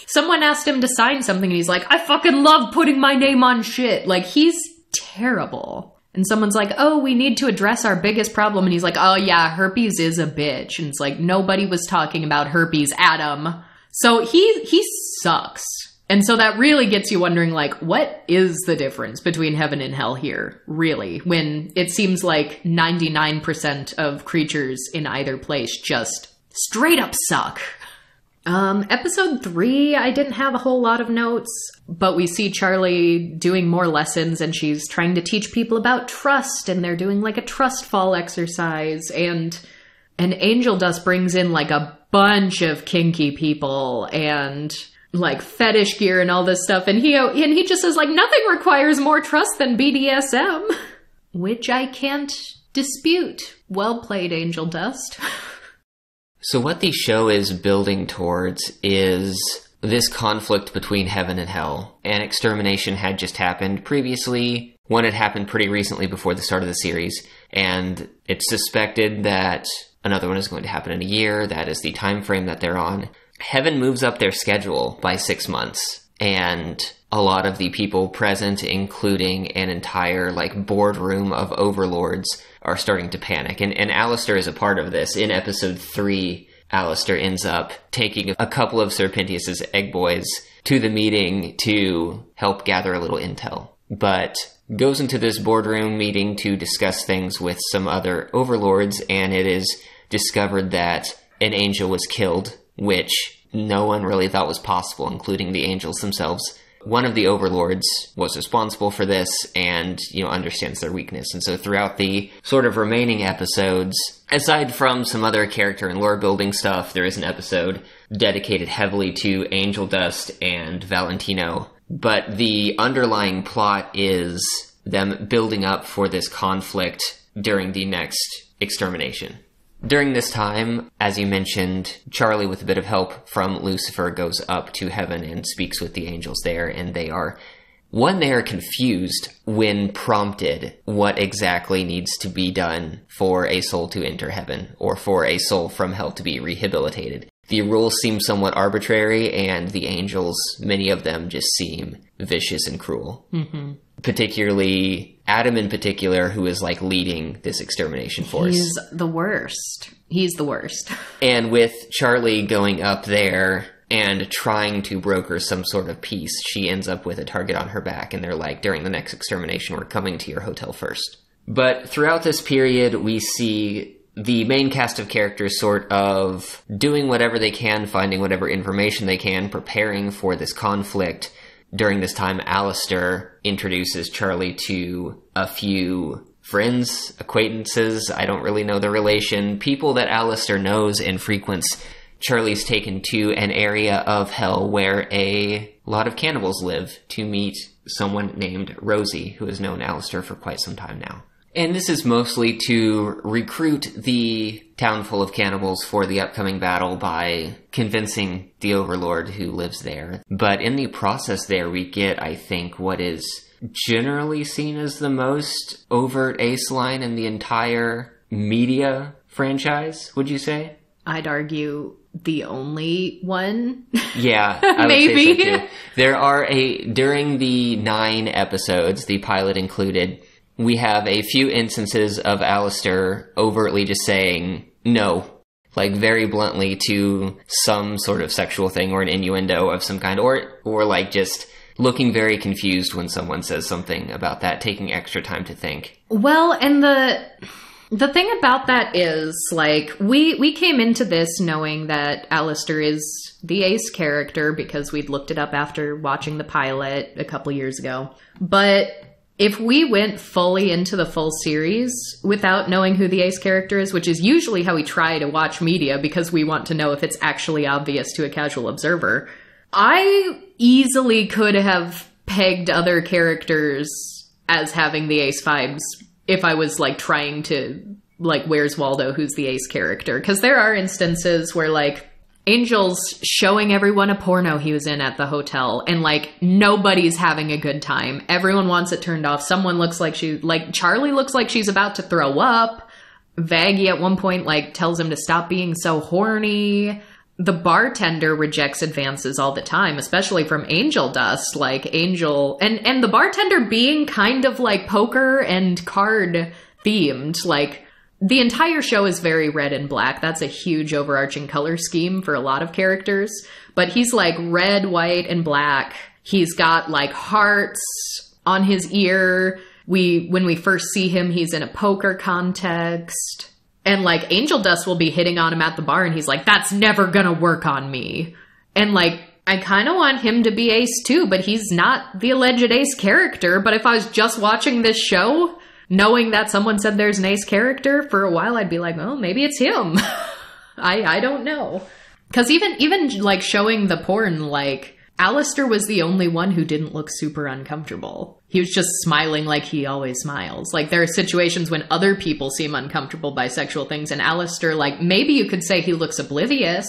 Someone asked him to sign something and he's like, I fucking love putting my name on shit. Like, he's terrible. And someone's like, oh, we need to address our biggest problem. And he's like, oh yeah, herpes is a bitch. And it's like, nobody was talking about herpes, Adam. So he sucks. And so that really gets you wondering, like, what is the difference between heaven and hell here, really? When it seems like 99% of creatures in either place just straight up suck. Episode 3, I didn't have a whole lot of notes, but we see Charlie doing more lessons and she's trying to teach people about trust, and they're doing like a trust fall exercise, and Angel Dust brings in like a bunch of kinky people and like fetish gear and all this stuff, and he just says like, nothing requires more trust than BDSM, which I can't dispute. Well played, Angel Dust. So what the show is building towards is this conflict between heaven and hell. An extermination had just happened previously. One had happened pretty recently before the start of the series, and it's suspected that another one is going to happen in a year. That is the time frame that they're on. Heaven moves up their schedule by 6 months, and a lot of the people present, including an entire boardroom of overlords, are starting to panic. And Alastor is a part of this. In episode 3, Alastor ends up taking a couple of Sir Pentius's egg boys to the meeting to help gather a little intel, but goes into this boardroom meeting to discuss things with some other overlords, and it is discovered that an angel was killed, which no one really thought was possible, including the angels themselves. One of the overlords was responsible for this and, understands their weakness. And so throughout the sort of remaining episodes, aside from some other character and lore building stuff, there is an episode dedicated heavily to Angel Dust and Valentino. But the underlying plot is them building up for this conflict during the next extermination. During this time, as you mentioned, Charlie, with a bit of help from Lucifer, goes up to heaven and speaks with the angels there, and they are confused when prompted what exactly needs to be done for a soul to enter heaven, or for a soul from hell to be rehabilitated. The rules seem somewhat arbitrary, and the angels, many of them, just seem vicious and cruel. Mm-hmm. Particularly Adam in particular, who is leading this extermination force. He's the worst. And with Charlie going up there and trying to broker some sort of peace, she ends up with a target on her back, and they're like, during the next extermination, we're coming to your hotel first. But throughout this period, we see the main cast of characters sort of doing whatever they can, finding whatever information they can, preparing for this conflict. During this time, Alastor introduces Charlie to a few friends, acquaintances, I don't really know the relation, people that Alastor knows and frequents. Charlie's taken to an area of hell where a lot of cannibals live to meet someone named Rosie, who has known Alastor for quite some time now. And this is mostly to recruit the town full of cannibals for the upcoming battle by convincing the overlord who lives there. But in the process there, we get, I think, what is generally seen as the most overt ace line in the entire media franchise, would you say? I'd argue the only one. Yeah, I maybe. would say so too. There are during the 9 episodes, the pilot included, we have a few instances of Alastor overtly just saying no, very bluntly, to some sort of sexual thing or an innuendo of some kind, or just looking very confused when someone says something about that, taking extra time to think. Well, and the thing about that is, we came into this knowing that Alastor is the ace character because we'd looked it up after watching the pilot a couple years ago. But if we went fully into the full series without knowing who the ace character is, which is usually how we try to watch media because we want to know if it's actually obvious to a casual observer, I easily could have pegged other characters as having the ace vibes if I was trying to where's Waldo, who's the ace character? Because there are instances where Angel's showing everyone a porno he was in at the hotel, and nobody's having a good time. Everyone wants it turned off. Someone looks like Charlie looks like she's about to throw up. Vaggie at one point tells him to stop being so horny. The bartender rejects advances all the time, especially from Angel Dust. Angel and the bartender being kind of poker and card themed. The entire show is very red and black. That's a huge overarching color scheme for a lot of characters. But he's red, white, and black. He's got hearts on his ear. When we first see him, he's in a poker context. And Angel Dust will be hitting on him at the bar, and he's like, that's never gonna work on me. And I kind of want him to be ace too, but he's not the alleged ace character. But if I was just watching this show, knowing that someone said there's an ace character, for a while I'd be like, oh, maybe it's him. I don't know. Because even showing the porn, Alastor was the only one who didn't look super uncomfortable. He was just smiling like he always smiles. There are situations when other people seem uncomfortable by sexual things, and Alastor, maybe you could say he looks oblivious,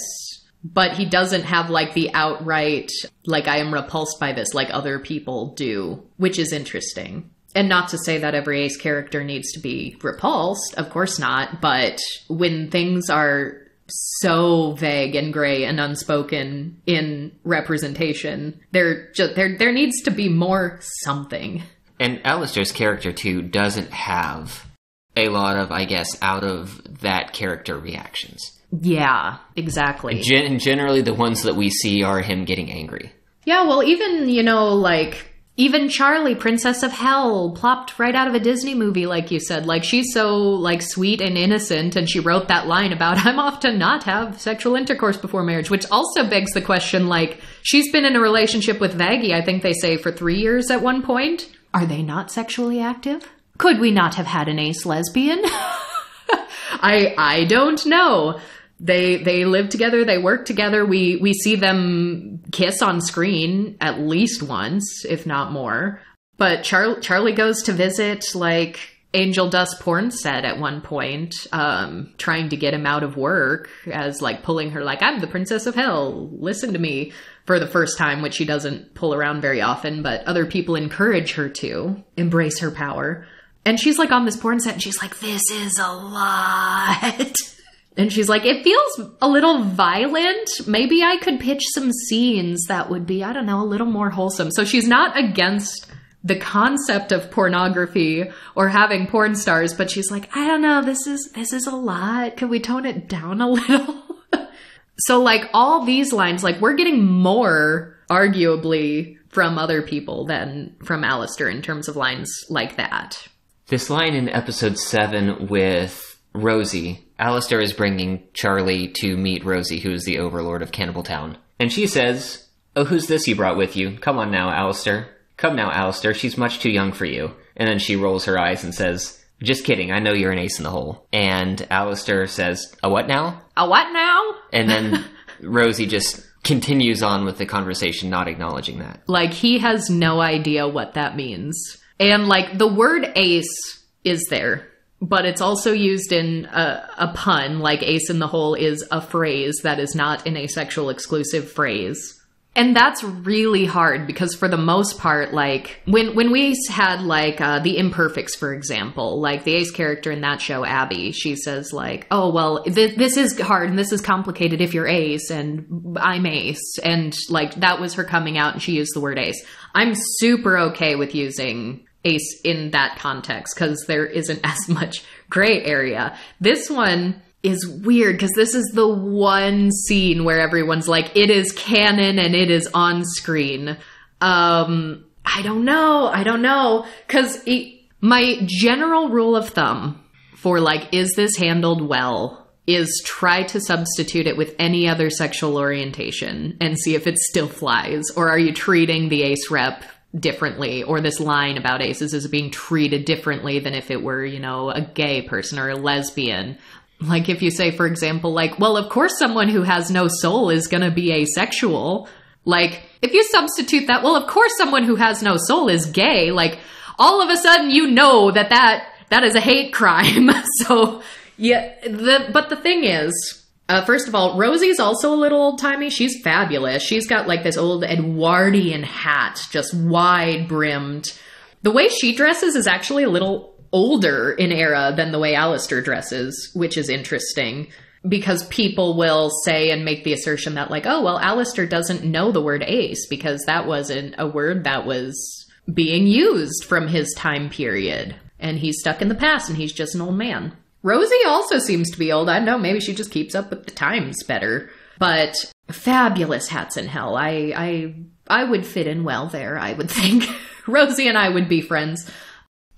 but he doesn't have the outright, I am repulsed by this like other people do, which is interesting. And not to say that every ace character needs to be repulsed, of course not, but when things are so vague and gray and unspoken in representation. There needs to be more something. And Alastor's character, too, doesn't have a lot of, I guess, out of that character reactions. Yeah, exactly. Generally, the ones that we see are him getting angry. Yeah, well, even, even Charlie, Princess of Hell, plopped right out of a Disney movie, like you said. Like, she's so, sweet and innocent, and she wrote that line about, I'm off to not have sexual intercourse before marriage, which also begs the question, she's been in a relationship with Vaggie, I think they say, for 3 years at one point. Are they not sexually active? Could we not have had an ace lesbian? I don't know. They live together, they work together, we see them kiss on screen at least once, if not more. But Charlie goes to visit, Angel Dust porn set at one point, trying to get him out of work, as, pulling her, I'm the Princess of Hell, listen to me, for the first time, which she doesn't pull around very often, but other people encourage her to embrace her power. And she's, on this porn set, and she's like, this is a lot. And she's like, it feels a little violent. Maybe I could pitch some scenes that would be, I don't know, a little more wholesome. So she's not against the concept of pornography or having porn stars, but she's like, I don't know, this is a lot. Could we tone it down a little? So, all these lines, we're getting more, arguably, from other people than from Alastor in terms of lines like that. This line in episode 7 with Rosie, Alastor is bringing Charlie to meet Rosie, who is the overlord of Cannibal Town. And she says, oh, who's this you brought with you? Come on now, Alastor. Come now, Alastor. She's much too young for you. And then she rolls her eyes and says, just kidding, I know you're an ace in the hole. And Alastor says, a what now? A what now? And then Rosie just continues on with the conversation, not acknowledging that. He has no idea what that means. And, the word ace is there, but it's also used in a pun, ace in the hole is a phrase that is not an asexual exclusive phrase. And that's really hard because for the most part, when we had the imperfects, for example, the ace character in that show, Abby, she says oh, well, this is hard and this is complicated if you're ace and I'm ace. And that was her coming out and she used the word ace. I'm super okay with using ace in that context because there isn't as much gray area. This one is weird because this is the one scene where everyone's it is canon and it is on screen. I don't know. Because my general rule of thumb for is this handled well is try to substitute it with any other sexual orientation and see if it still flies. Or are you treating the ace rep differently, or this line about aces is being treated differently than if it were, a gay person or a lesbian. If you say, for example, well, of course someone who has no soul is going to be asexual. If you substitute that, well, of course someone who has no soul is gay. All of a sudden, that is a hate crime. So, yeah, but the thing is, first of all, Rosie's also a little old-timey. She's fabulous. She's got, this old Edwardian hat, just wide-brimmed. The way she dresses is actually a little older in era than the way Alastor dresses, which is interesting because people will say and make the assertion that oh, well, Alastor doesn't know the word ace because that wasn't a word that was being used from his time period. And he's stuck in the past and he's just an old man. Rosie also seems to be old. I don't know, maybe she just keeps up with the times better. But fabulous hats in hell. I would fit in well there, I would think. Rosie and I would be friends,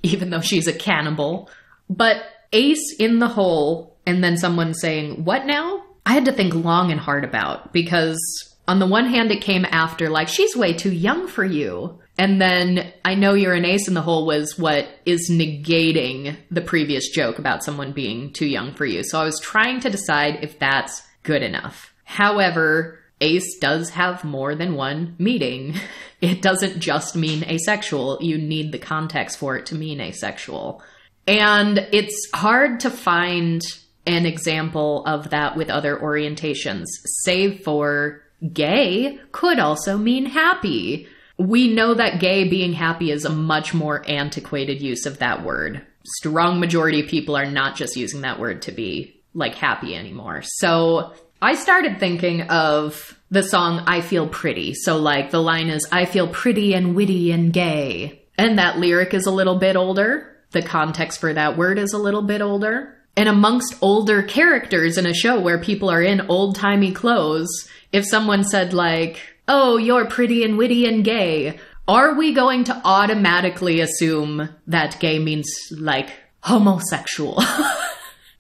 even though she's a cannibal. But ace in the hole, and then someone saying, what now? I had to think long and hard about, because on the one hand, it came after, she's way too young for you. And then, I know you're an ace in the hole was what is negating the previous joke about someone being too young for you. So I was trying to decide if that's good enough. However, ace does have more than one meaning. It doesn't just mean asexual. You need the context for it to mean asexual. And it's hard to find an example of that with other orientations, save for gay could also mean happy. We know that gay being happy is a much more antiquated use of that word. Strong majority of people are not just using that word to be like happy anymore. So I started thinking of the song I Feel Pretty. So like the line is, I feel pretty and witty and gay. And that lyric is a little bit older. The context for that word is a little bit older. And amongst older characters in a show where people are in old-timey clothes, if someone said like, oh, you're pretty and witty and gay, are we going to automatically assume that gay means like homosexual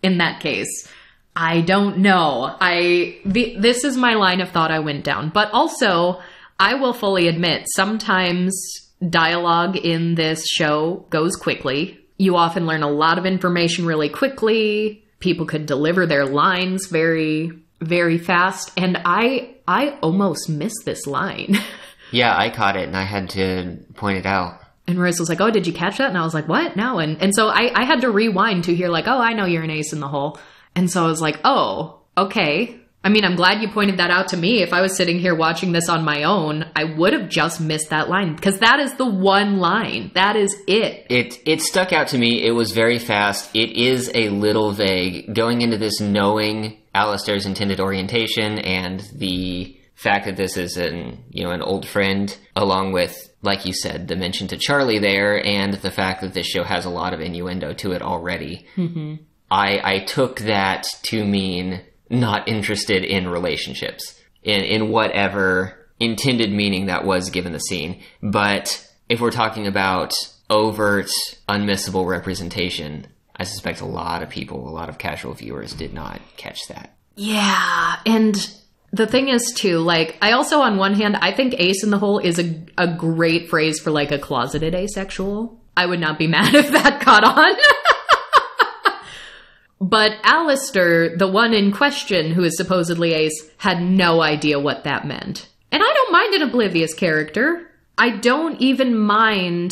in that case? I don't know. This is my line of thought I went down. But also, I will fully admit, sometimes dialogue in this show goes quickly. You often learn a lot of information really quickly. People could deliver their lines very, very fast. And I almost missed this line. Yeah, I caught it and I had to point it out. And Royce was like, oh, did you catch that? And I was like, what? No. And so I had to rewind to hear like, oh, I know you're an ace in the hole. And so I was like, oh, okay. I mean, I'm glad you pointed that out to me. If I was sitting here watching this on my own, I would have just missed that line because that is the one line. That is it. It stuck out to me. It was very fast. It is a little vague. Going into this knowing Alastor's intended orientation and the fact that this is an old friend, along with, like you said, the mention to Charlie there, and the fact that this show has a lot of innuendo to it already. Mm-hmm. I took that to mean not interested in relationships, in whatever intended meaning that was given the scene. But if we're talking about overt, unmissable representation, I suspect a lot of people, a lot of casual viewers did not catch that. Yeah, and the thing is, too, like, I also, on one hand, I think ace in the hole is a great phrase for, like, a closeted asexual. I would not be mad if that caught on. But Alastor, the one in question who is supposedly ace, had no idea what that meant. And I don't mind an oblivious character. I don't even mind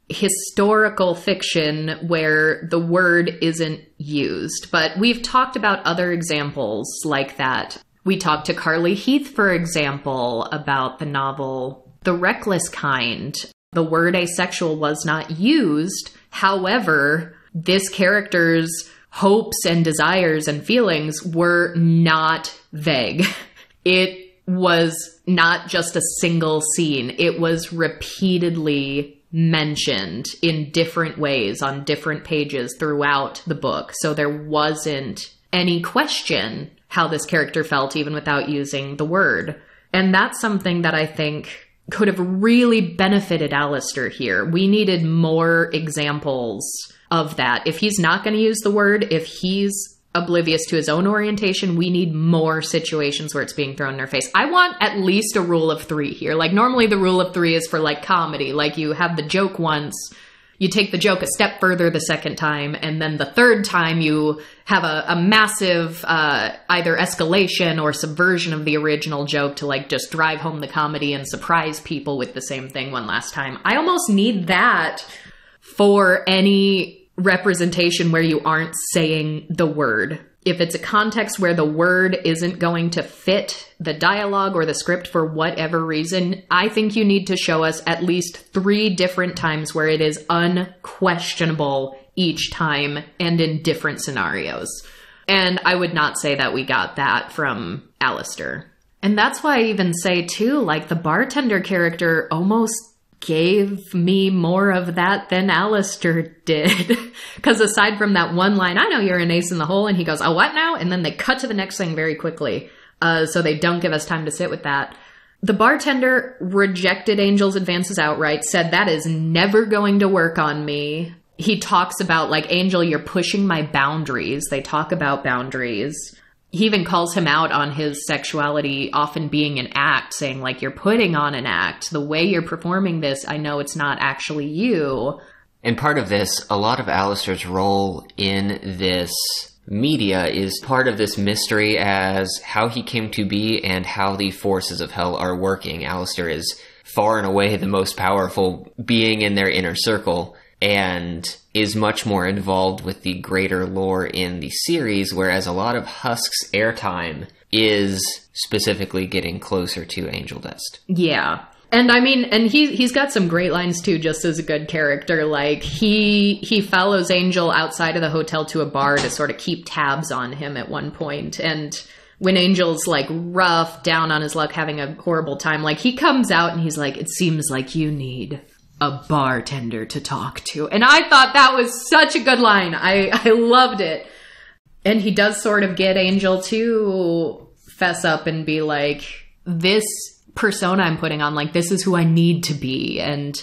historical fiction where the word isn't used. But we've talked about other examples like that. We talked to Carly Heath, for example, about the novel The Reckless Kind. The word asexual was not used. However, this character's hopes and desires and feelings were not vague. It was not just a single scene. It was repeatedly mentioned in different ways on different pages throughout the book. So there wasn't any question how this character felt even without using the word. And that's something that I think could have really benefited Alastor here. We needed more examples of that. If he's not going to use the word, if he's oblivious to his own orientation, we need more situations where it's being thrown in our face. I want at least a rule of 3 here. Like, normally the rule of 3 is for, like, comedy. Like, you have the joke once, you take the joke a step further the second time, and then the third time you have a massive either escalation or subversion of the original joke to, like, just drive home the comedy and surprise people with the same thing one last time. I almost need that for any representation where you aren't saying the word. If it's a context where the word isn't going to fit the dialogue or the script for whatever reason, I think you need to show us at least 3 different times where it is unquestionable each time and in different scenarios. And I would not say that we got that from Alastor. And that's why I even say, too, like, the bartender character almost gave me more of that than Alastor did. Because aside from that one line, I know you're an ace in the hole, and he goes, oh, what now? And then they cut to the next thing very quickly. So they don't give us time to sit with that. The bartender rejected Angel's advances outright, said that is never going to work on me. He talks about, like, Angel, you're pushing my boundaries. They talk about boundaries. He even calls him out on his sexuality often being an act, saying, like, you're putting on an act. The way you're performing this, I know it's not actually you. And part of this, a lot of Alastor's role in this media is part of this mystery as how he came to be and how the forces of hell are working. Alastor is far and away the most powerful being in their inner circle, and is much more involved with the greater lore in the series, whereas a lot of Husk's airtime is specifically getting closer to Angel Dust. Yeah. And I mean, and he's got some great lines too, just as a good character. Like he follows Angel outside of the hotel to a bar to sort of keep tabs on him at one point. And when Angel's like rough, down on his luck, having a horrible time, like he comes out and he's like, it seems like you need a bartender to talk to. And I thought that was such a good line. I loved it. And he does sort of get Angel to fess up and be like, this persona I'm putting on, like, this is who I need to be. And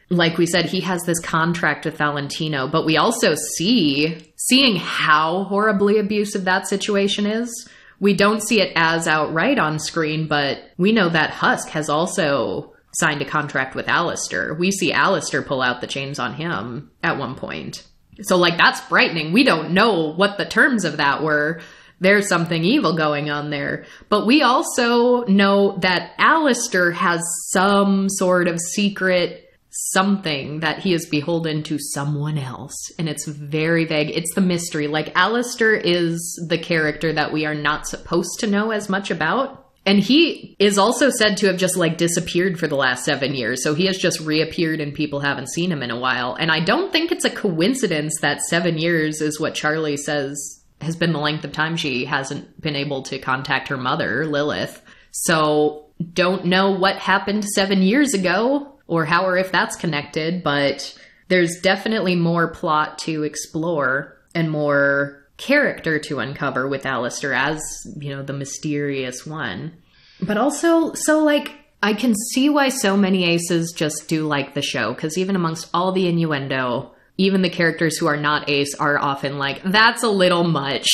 like we said, he has this contract with Valentino, but we also seeing how horribly abusive that situation is. We don't see it as outright on screen, but we know that Husk has also signed a contract with Alastor. We see Alastor pull out the chains on him at one point. So like, that's frightening. We don't know what the terms of that were. There's something evil going on there. But we also know that Alastor has some sort of secret something that he is beholden to someone else. And it's very vague. It's the mystery. Like, Alastor is the character that we are not supposed to know as much about. And he is also said to have just like disappeared for the last 7 years. So he has just reappeared and people haven't seen him in a while. And I don't think it's a coincidence that 7 years is what Charlie says has been the length of time she hasn't been able to contact her mother, Lilith. So don't know what happened 7 years ago or how or if that's connected, but there's definitely more plot to explore and more character to uncover with Alastor as, you know, the mysterious one. But also, so like, I can see why so many aces just do like the show, because even amongst all the innuendo, even the characters who are not ace are often like, that's a little much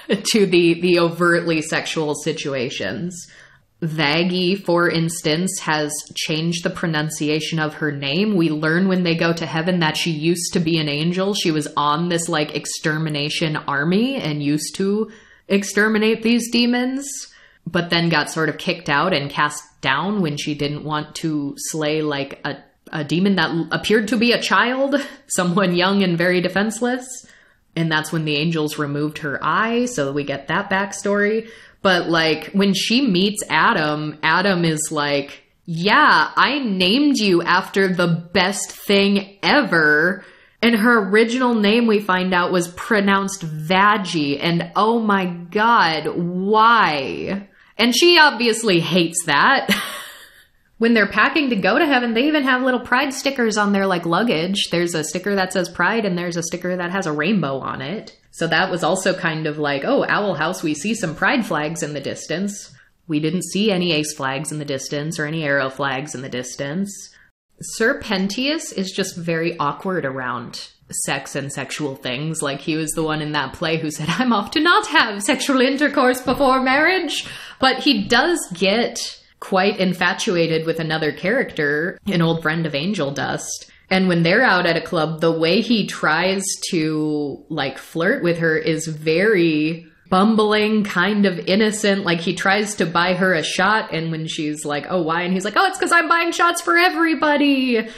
to the overtly sexual situations. Vaggie, for instance, has changed the pronunciation of her name. We learn when they go to heaven that she used to be an angel. She was on this like extermination army and used to exterminate these demons, but then got sort of kicked out and cast down when she didn't want to slay like a demon that appeared to be a child, someone young and very defenseless. And that's when the angels removed her eye, so we get that backstory. But like, when she meets Adam, Adam is like, yeah, I named you after the best thing ever. And her original name, we find out, was pronounced Vaggie. And oh my God, why? And she obviously hates that. When they're packing to go to heaven, they even have little pride stickers on their like luggage. There's a sticker that says pride and there's a sticker that has a rainbow on it. So that was also kind of like, oh, Owl House, we see some pride flags in the distance. We didn't see any ace flags in the distance or any arrow flags in the distance. Serpentius is just very awkward around sex and sexual things. Like, he was the one in that play who said, I'm off to not have sexual intercourse before marriage. But he does get quite infatuated with another character, an old friend of Angel Dust. And when they're out at a club, the way he tries to like flirt with her is very bumbling, kind of innocent. Like, he tries to buy her a shot, and when she's like, oh, why? And he's like, oh, it's because I'm buying shots for everybody.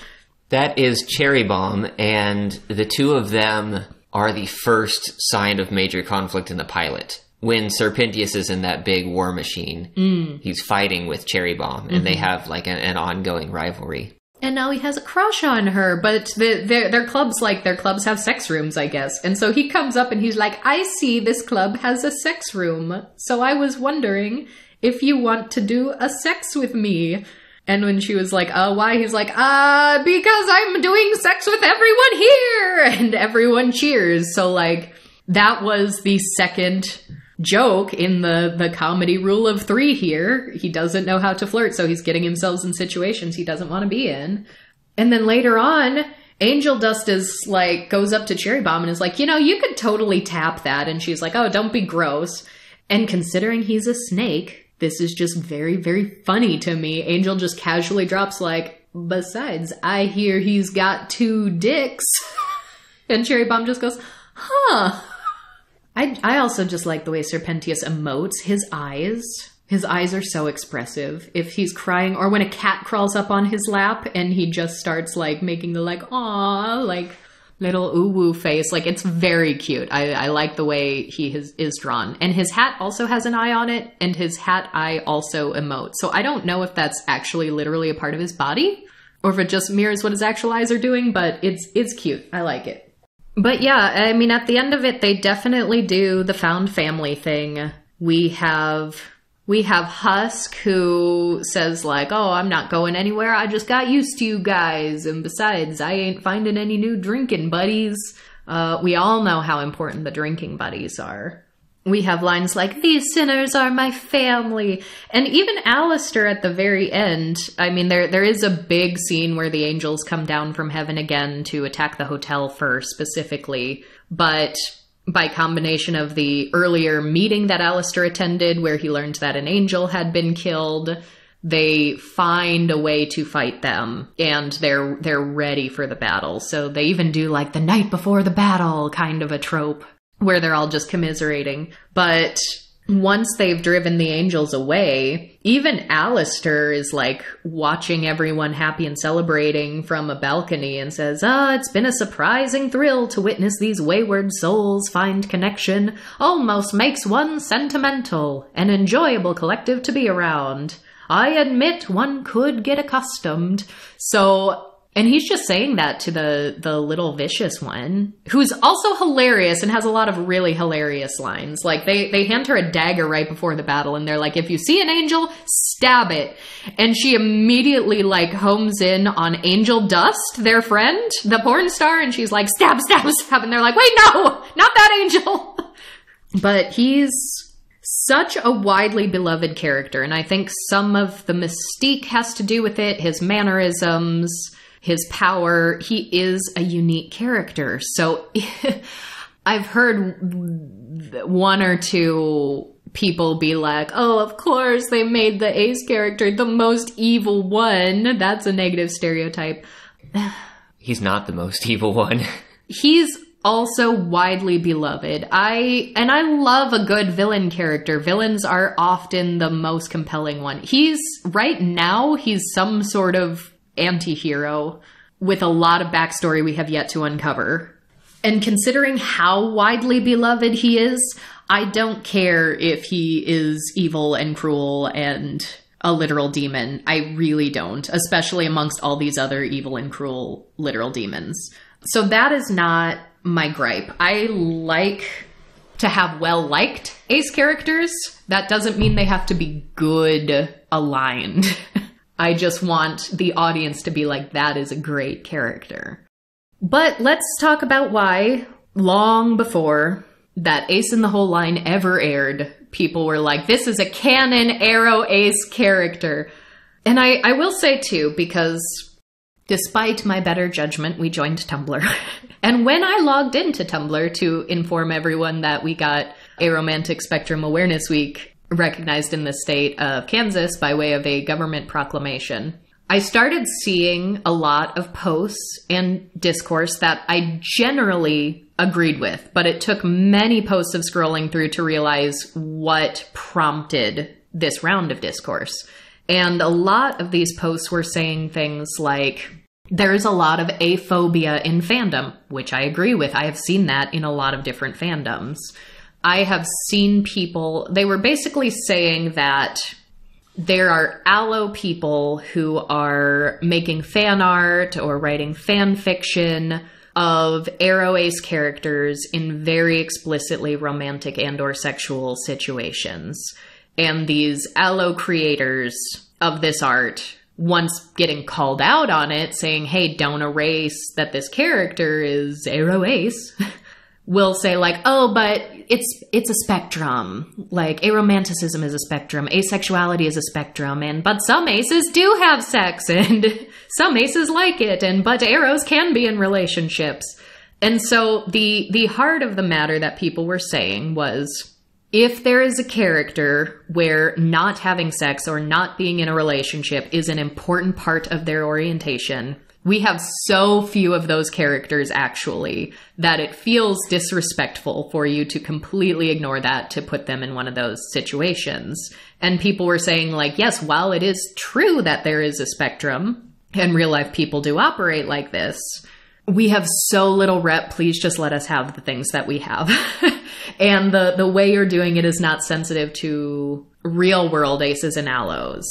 That is Cherry Bomb, and the two of them are the first sign of major conflict in the pilot. When Serpentius is in that big war machine, he's fighting with Cherry Bomb, and they have like an ongoing rivalry. And now he has a crush on her, but their clubs have sex rooms, I guess. And so he comes up and he's like, I see this club has a sex room, so I was wondering if you want to do a sex with me. And when she was like, why? He's like, because I'm doing sex with everyone here! And everyone cheers. So like, that was the second joke in the comedy rule of 3 here. He doesn't know how to flirt, so he's getting himself in situations he doesn't want to be in. And then later on, Angel Dust is like, goes up to Cherry Bomb and is like, you know, you could totally tap that. And she's like, oh, don't be gross. And considering he's a snake, this is just very, very funny to me. Angel just casually drops like, besides, I hear he's got 2 dicks. And Cherry Bomb just goes, huh. I also just like the way Serpentius emotes. His eyes are so expressive. If he's crying, or when a cat crawls up on his lap and he just starts like making the like, aw, like little uwu face. Like, it's very cute. I like the way he is drawn. And his hat also has an eye on it, and his hat eye also emotes. So I don't know if that's actually literally a part of his body, or if it just mirrors what his actual eyes are doing, but it's cute. I like it. But yeah, I mean, at the end of it, they definitely do the found family thing. We have Husk, who says, like, oh, I'm not going anywhere. I just got used to you guys. And besides, I ain't finding any new drinking buddies. We all know how important the drinking buddies are. We have lines like, these sinners are my family. And even Alastor at the very end, I mean, there is a big scene where the angels come down from heaven again to attack the hotel first, specifically. But by combination of the earlier meeting that Alastor attended, where he learned that an angel had been killed, they find a way to fight them, and they're ready for the battle. So they even do like the night before the battle kind of a trope, where they're all just commiserating. But once they've driven the angels away, even Alastor is like watching everyone happy and celebrating from a balcony and says, it's been a surprising thrill to witness these wayward souls find connection. Almost makes one sentimental, an enjoyable collective to be around. I admit one could get accustomed. So, and he's just saying that to the little vicious one, who's also hilarious and has a lot of really hilarious lines. Like, they hand her a dagger right before the battle, and they're like, if you see an angel, stab it. And she immediately, like, homes in on Angel Dust, their friend, the porn star, and she's like, stab, stab, stab. And they're like, wait, no, not that angel. But he's such a widely beloved character, and I think some of the mystique has to do with it, his mannerisms, his power. He is a unique character. So I've heard one or two people be like, oh, of course they made the Ace character the most evil one. That's a negative stereotype. He's not the most evil one. He's also widely beloved. I love a good villain character. Villains are often the most compelling one. Right now, he's some sort of anti-hero with a lot of backstory we have yet to uncover. And considering how widely beloved he is, I don't care if he is evil and cruel and a literal demon. I really don't, especially amongst all these other evil and cruel literal demons. So that is not my gripe. I like to have well-liked Ace characters. That doesn't mean they have to be good aligned. I just want the audience to be like, that is a great character. But let's talk about why, long before that Ace in the Hole line ever aired, people were like, this is a canon AroAce character. And I will say, too, because despite my better judgment, we joined Tumblr. And when I logged into Tumblr to inform everyone that we got Aromantic Spectrum Awareness Week recognized in the state of Kansas by way of a government proclamation, I started seeing a lot of posts and discourse that I generally agreed with, but it took many posts of scrolling through to realize what prompted this round of discourse. And a lot of these posts were saying things like, there's a lot of aphobia in fandom, which I agree with. I have seen that in a lot of different fandoms. I have seen people, they were basically saying that there are allo people who are making fan art or writing fan fiction of AroAce characters in very explicitly romantic and or sexual situations. And these allo creators of this art, once getting called out on it, saying, hey, don't erase that this character is AroAce, will say like, oh, but it's a spectrum. Like, aromanticism is a spectrum, asexuality is a spectrum, but some aces do have sex, and some aces like it, but arrows can be in relationships. And so the heart of the matter that people were saying was, if there is a character where not having sex or not being in a relationship is an important part of their orientation, we have so few of those characters, actually, that it feels disrespectful for you to completely ignore that to put them in one of those situations. And people were saying, like, yes, while it is true that there is a spectrum, and real life people do operate like this, we have so little rep, please just let us have the things that we have. And the way you're doing it is not sensitive to real world aces and allos.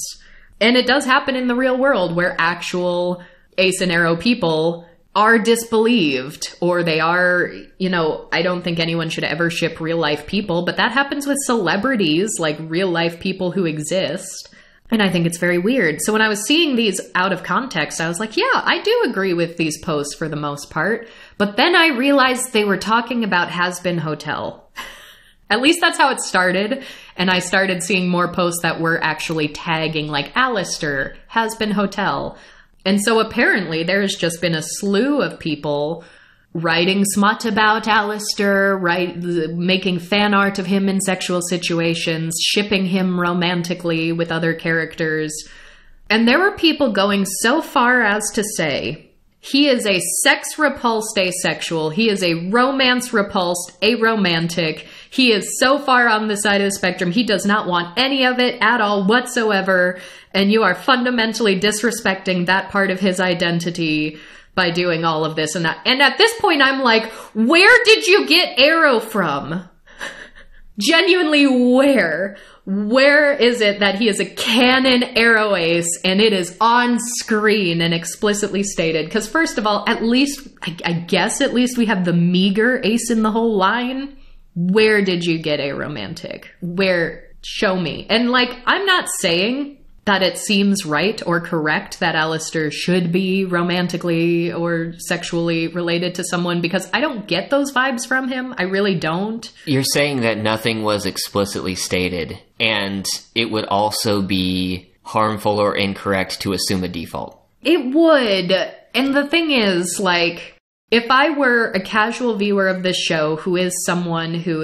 And it does happen in the real world where actual ace and aro people are disbelieved, or they are, you know, I don't think anyone should ever ship real life people, but that happens with celebrities, like real life people who exist. And I think it's very weird. So when I was seeing these out of context, I was like, yeah, I do agree with these posts for the most part. But then I realized they were talking about Hazbin Hotel. At least that's how it started. And I started seeing more posts that were actually tagging like Alastor, Hazbin Hotel. And so apparently there's just been a slew of people writing smut about Alastor, making fan art of him in sexual situations, shipping him romantically with other characters. And there were people going so far as to say, he is a sex-repulsed asexual, he is a romance-repulsed aromantic, he is so far on the side of the spectrum, he does not want any of it at all whatsoever, and you are fundamentally disrespecting that part of his identity by doing all of this and that. And at this point, I'm like, where did you get Aro from? Genuinely, where? Where is it that he is a canon AroAce and it is on screen and explicitly stated? Because first of all, at least, I guess at least we have the meager ace in the whole line. Where did you get Aromantic? Where? Show me. And like, I'm not saying that it seems right or correct that Alastor should be romantically or sexually related to someone, because I don't get those vibes from him. I really don't. You're saying that nothing was explicitly stated, and it would also be harmful or incorrect to assume a default. It would. And the thing is, like, if I were a casual viewer of this show who is someone who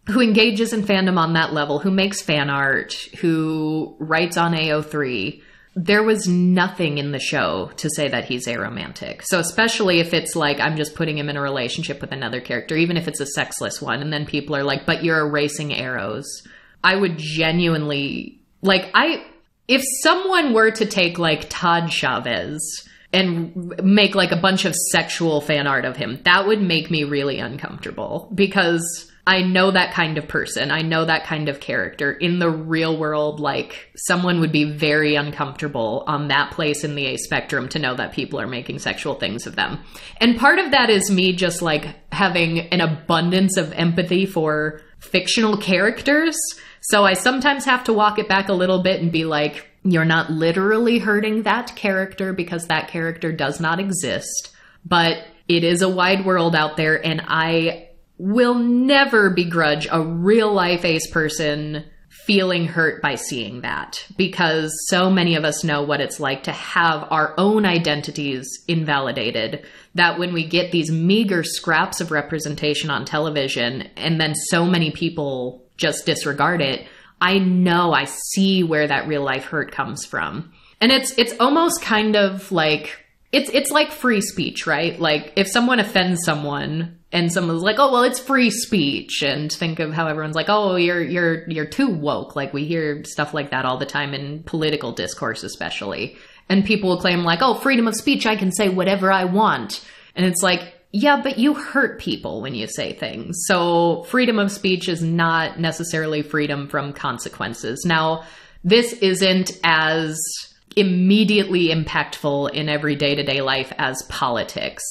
engages in fandom on that level, who makes fan art, who writes on AO3, there was nothing in the show to say that he's aromantic. So especially if it's like, I'm just putting him in a relationship with another character, even if it's a sexless one, and then people are like, but you're erasing arrows. I would genuinely, like, if someone were to take like Todd Chavez and make like a bunch of sexual fan art of him, that would make me really uncomfortable, because I know that kind of person. I know that kind of character. In the real world, like, someone would be very uncomfortable on that place in the A spectrum to know that people are making sexual things of them. And part of that is me just, like, having an abundance of empathy for fictional characters. So I sometimes have to walk it back a little bit and be like, you're not literally hurting that character because that character does not exist. But it is a wide world out there, and I will never begrudge a real life ace person feeling hurt by seeing that, because so many of us know what it's like to have our own identities invalidated, that when we get these meager scraps of representation on television and then so many people just disregard it, I know, I see where that real life hurt comes from. And it's almost kind of like, it's like free speech, right? Like, if someone offends someone and someone's like, oh, well, it's free speech, and think of how everyone's like, oh, you're too woke. Like, we hear stuff like that all the time in political discourse, especially. And people will claim like, oh, freedom of speech, I can say whatever I want. And it's like, yeah, but you hurt people when you say things. So freedom of speech is not necessarily freedom from consequences. Now, this isn't as immediately impactful in every day-to-day life as politics,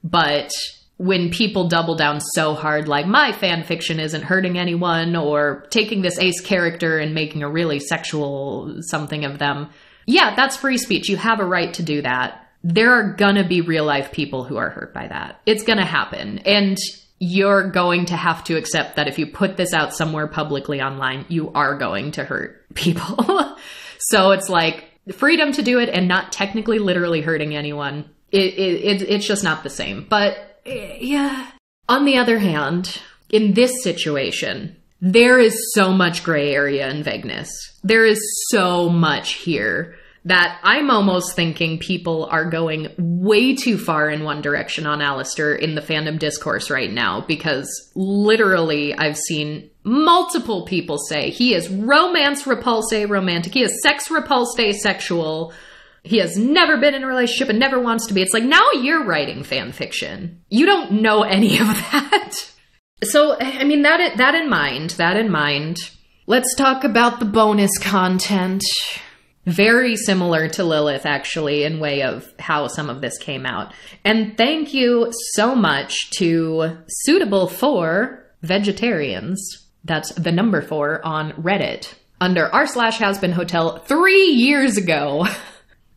but when people double down so hard, like, my fan fiction isn't hurting anyone, or taking this ace character and making a really sexual something of them, yeah, that's free speech. You have a right to do that. There are gonna be real life people who are hurt by that. It's gonna happen. And you're going to have to accept that if you put this out somewhere publicly online, you are going to hurt people. So it's like, freedom to do it and not technically literally hurting anyone. It's just not the same. But yeah. On the other hand, in this situation, there is so much gray area and vagueness. There is so much here that I'm almost thinking people are going way too far in one direction on Alastor in the fandom discourse right now, because literally I've seen multiple people say he is romance repulsed aromantic, he is sex repulsed asexual, He has never been in a relationship and never wants to be. It's like, now you're writing fan fiction. You don't know any of that. So, I mean, that in mind, let's talk about the bonus content. Very similar to Lilith, actually, in way of how some of this came out. And thank you so much to Suitable for Vegetarians. That's the number 4 on Reddit. Under r/Hazbin Hotel 3 years ago,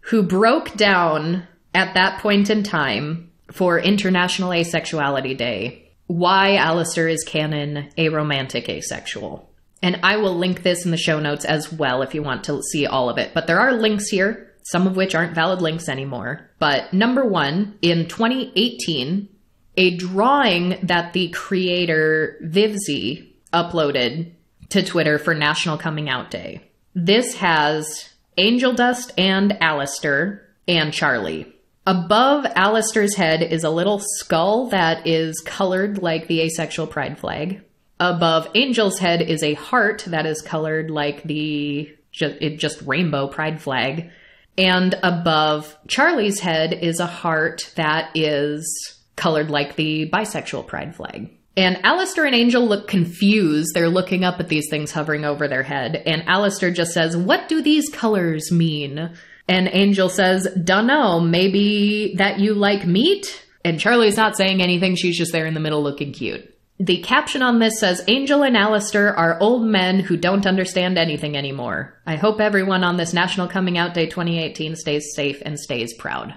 who broke down at that point in time for International Asexuality Day why Alastor is canon aromantic asexual. And I will link this in the show notes as well if you want to see all of it. But there are links here, some of which aren't valid links anymore. But number 1, in 2018, a drawing that the creator Vivzy uploaded to Twitter for National Coming Out Day. This has Angel Dust and Alastor and Charlie. Above Alastor's head is a little skull that is colored like the asexual pride flag. Above Angel's head is a heart that is colored like the just rainbow pride flag. And above Charlie's head is a heart that is colored like the bisexual pride flag. And Alastor and Angel look confused. They're looking up at these things hovering over their head. And Alastor just says, "What do these colors mean?" And Angel says, "Dunno, maybe that you like meat?" And Charlie's not saying anything. She's just there in the middle looking cute. The caption on this says, "Angel and Alastor are old men who don't understand anything anymore. I hope everyone on this National Coming Out Day 2018 stays safe and stays proud."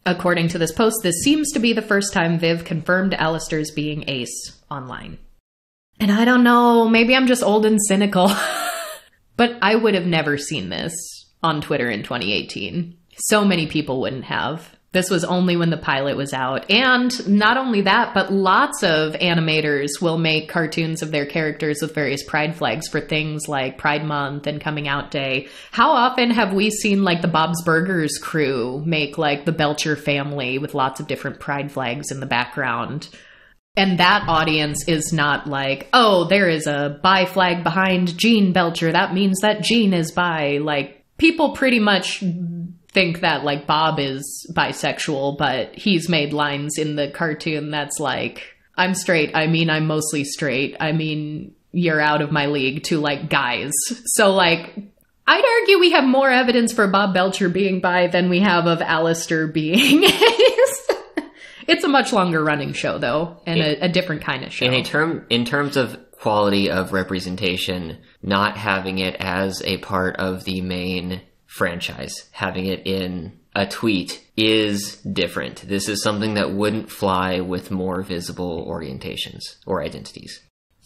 According to this post, this seems to be the first time Viv confirmed Alastor's being ace online. And I don't know, maybe I'm just old and cynical. But I would have never seen this on Twitter in 2018. So many people wouldn't have. This was only when the pilot was out. And not only that, but lots of animators will make cartoons of their characters with various pride flags for things like Pride Month and Coming Out Day. How often have we seen like the Bob's Burgers crew make like the Belcher family with lots of different pride flags in the background? And that audience is not like, oh, there is a bi flag behind Gene Belcher. That means that Gene is bi. Like, people pretty much think that like Bob is bisexual, but he's made lines in the cartoon that's like, "I'm straight, I mean I'm mostly straight, I mean you're out of my league," to like guys. So like, I'd argue we have more evidence for Bob Belcher being bi than we have of Alastor being ace. It's a much longer running show though, and a different kind of show. In terms of quality of representation, not having it as a part of the main franchise, having it in a tweet is different. This is something that wouldn't fly with more visible orientations or identities.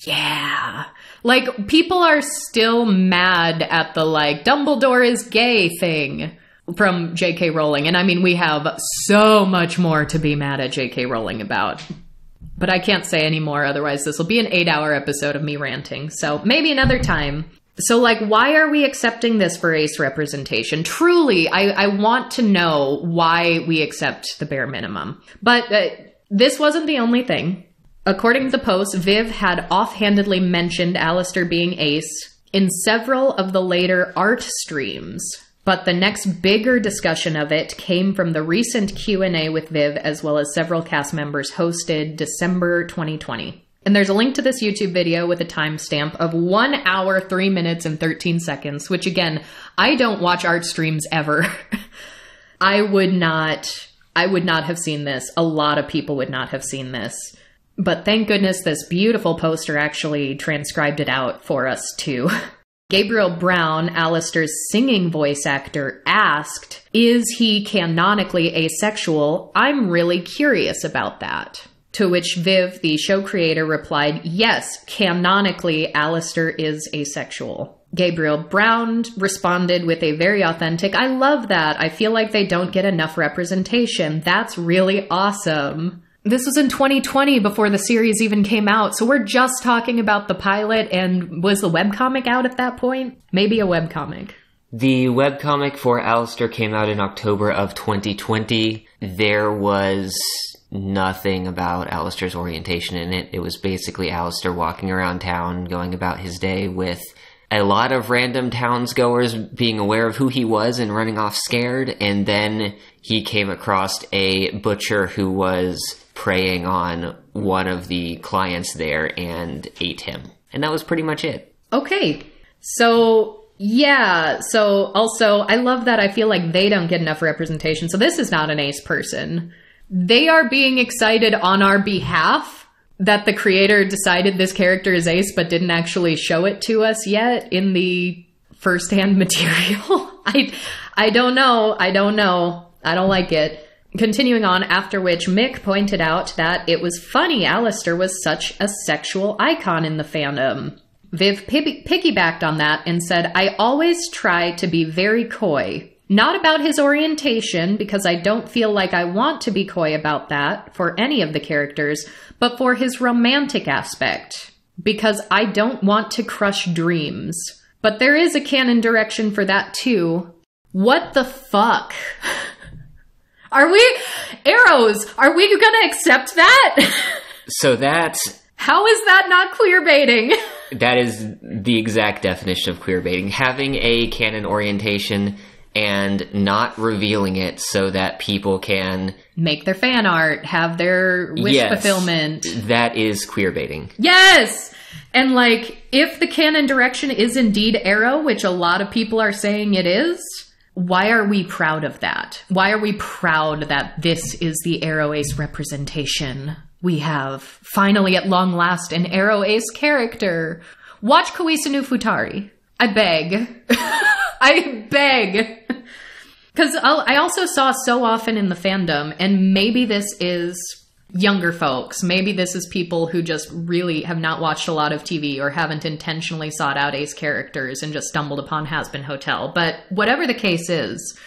Yeah. Like, people are still mad at the, like, Dumbledore is gay thing from J.K. Rowling. And I mean, we have so much more to be mad at J.K. Rowling about. But I can't say any more, otherwise this will be an 8-hour episode of me ranting. So maybe another time. So, like, why are we accepting this for ace representation? Truly, I want to know why we accept the bare minimum. But this wasn't the only thing. According to the post, Viv had offhandedly mentioned Alastor being ace in several of the later art streams. But the next bigger discussion of it came from the recent Q&A with Viv, as well as several cast members hosted December 2020. And there's a link to this YouTube video with a timestamp of 1 hour, 3 minutes, and 13 seconds, which again, I don't watch art streams ever. I would not have seen this. A lot of people would not have seen this. But thank goodness this beautiful poster actually transcribed it out for us too. Gabriel Brown, Alastor's singing voice actor, asked, "Is he canonically asexual? I'm really curious about that." To which Viv, the show creator, replied, "Yes, canonically, Alastor is asexual." Gabriel Brown responded with a very authentic, "I love that. I feel like they don't get enough representation. That's really awesome." This was in 2020 before the series even came out, so we're just talking about the pilot, and was the webcomic out at that point? Maybe a webcomic. The webcomic for Alastor came out in October of 2020. There was nothing about Alastor's orientation in it. It was basically Alastor walking around town, going about his day with a lot of random townsgoers being aware of who he was and running off scared, and then he came across a butcher who was preying on one of the clients there and ate him. And that was pretty much it. Okay, so... yeah, so also, I love that I feel like they don't get enough representation. So this is not an ace person. They are being excited on our behalf that the creator decided this character is ace, but didn't actually show it to us yet in the first-hand material. I don't know. I don't like it. Continuing on, after which Mick pointed out that it was funny Alastor was such a sexual icon in the fandom. Viv piggybacked on that and said, I always try to be very coy. Not about his orientation, because I don't feel like I want to be coy about that for any of the characters, but for his romantic aspect, because I don't want to crush dreams. But there is a canon direction for that too. What the fuck? Are we gonna accept that? So that's... how is that not queerbaiting? That is the exact definition of queerbaiting. Having a canon orientation and not revealing it so that people can... make their fan art, have their wish fulfillment. That is queerbaiting. Yes! And like, if the canon direction is indeed Aro, which a lot of people are saying it is, why are we proud of that? Why are we proud that this is the AroAce representation? We have, finally at long last, an AroAce character. Watch Koisa no Futari. I beg. I beg. Because I also saw so often in the fandom, and maybe this is younger folks. Maybe this is people who just really have not watched a lot of TV or haven't intentionally sought out ace characters and just stumbled upon Hazbin Hotel. But whatever the case is,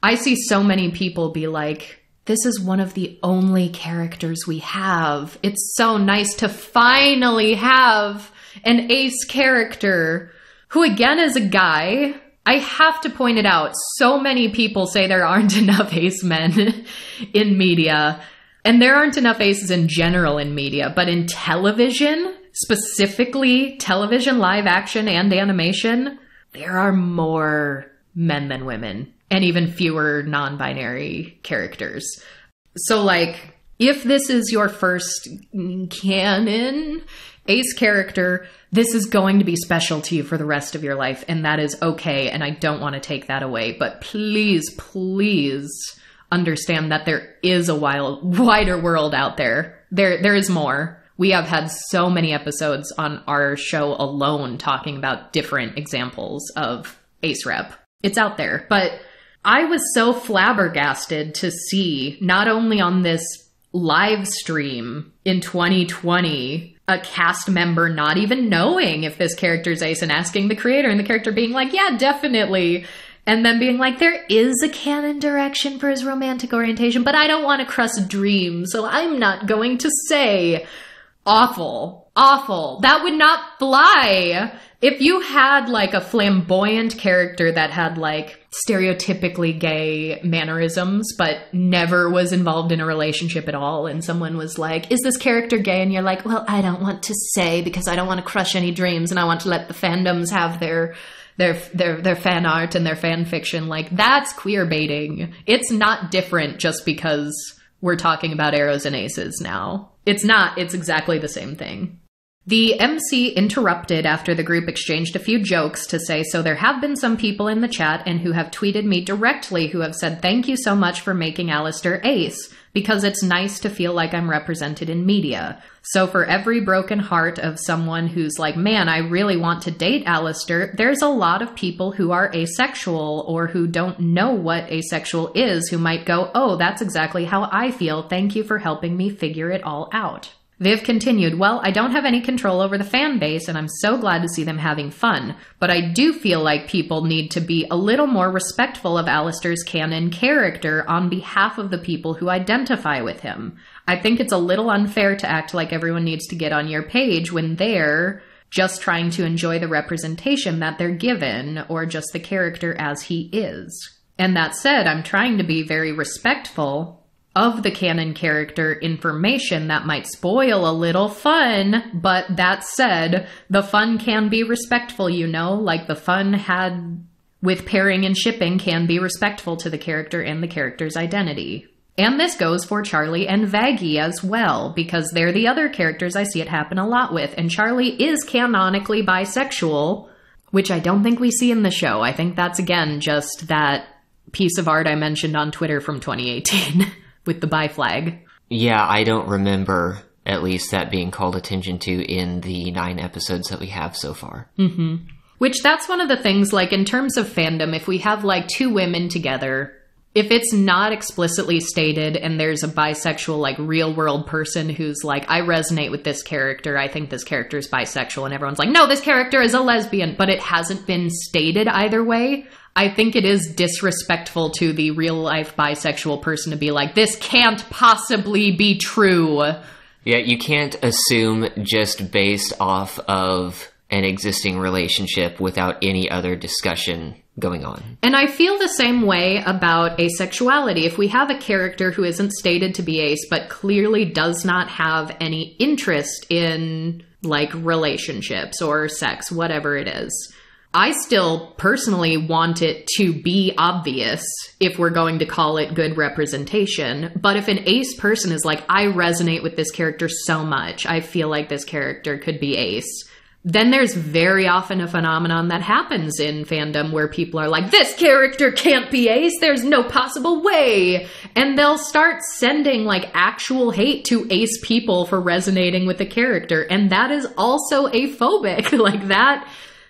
I see so many people be like... this is one of the only characters we have. It's so nice to finally have an ace character who, again, is a guy. I have to point it out. So many people say there aren't enough ace men in media. And there aren't enough aces in general in media. But in television, specifically television, live action, and animation, there are more men than women. And even fewer non-binary characters. So, like, if this is your first canon ace character, this is going to be special to you for the rest of your life, and that is okay, and I don't want to take that away. But please, please understand that there is a wider world out there. There is more. We have had so many episodes on our show alone talking about different examples of ace rep. It's out there, but... I was so flabbergasted to see, not only on this live stream in 2020, a cast member not even knowing if this character's ace and asking the creator, and the character being like, yeah, definitely. And then being like, there is a canon direction for his romantic orientation, but I don't want to crush dreams, so I'm not going to say. Awful. Awful. That would not fly. If you had, like, a flamboyant character that had, like, stereotypically gay mannerisms, but never was involved in a relationship at all, and someone was like, is this character gay? And you're like, well, I don't want to say because I don't want to crush any dreams, and I want to let the fandoms have their fan art and their fan fiction. Like, that's queer baiting. It's not different just because we're talking about arrows and aces now. It's not. It's exactly the same thing. The MC interrupted after the group exchanged a few jokes to say, so there have been some people in the chat and who have tweeted me directly who have said thank you so much for making Alastor ace, because it's nice to feel like I'm represented in media. So for every broken heart of someone who's like, man, I really want to date Alastor, there's a lot of people who are asexual or who don't know what asexual is who might go, oh, that's exactly how I feel. Thank you for helping me figure it all out. Viv continued, well, I don't have any control over the fan base, and I'm so glad to see them having fun, but I do feel like people need to be a little more respectful of Alastor's canon character on behalf of the people who identify with him. I think it's a little unfair to act like everyone needs to get on your page when they're just trying to enjoy the representation that they're given, or just the character as he is. And that said, I'm trying to be very respectful of the canon character information that might spoil a little fun, but that said, the fun can be respectful, you know? Like, the fun had with pairing and shipping can be respectful to the character and the character's identity. And this goes for Charlie and Vaggie as well, because they're the other characters I see it happen a lot with, and Charlie is canonically bisexual, which I don't think we see in the show. I think that's, again, just that piece of art I mentioned on Twitter from 2018. With the bi flag. Yeah, I don't remember, at least, that being called attention to in the 9 episodes that we have so far. Mm-hmm. Which, that's one of the things, like, in terms of fandom, if we have, like, 2 women together, if it's not explicitly stated and there's a bisexual, like, real-world person who's like, I resonate with this character, I think this character is bisexual, and everyone's like, no, this character is a lesbian, but it hasn't been stated either way, I think it is disrespectful to the real-life bisexual person to be like, this can't possibly be true. Yeah, you can't assume just based off of an existing relationship without any other discussion going on. And I feel the same way about asexuality. If we have a character who isn't stated to be ace, but clearly does not have any interest in, like, relationships or sex, whatever it is, I still personally want it to be obvious if we're going to call it good representation. But if an ace person is like, I resonate with this character so much, I feel like this character could be ace, then there's very often a phenomenon that happens in fandom where people are like, this character can't be ace, there's no possible way. And they'll start sending, like, actual hate to ace people for resonating with the character. And that is also aphobic. Like, that...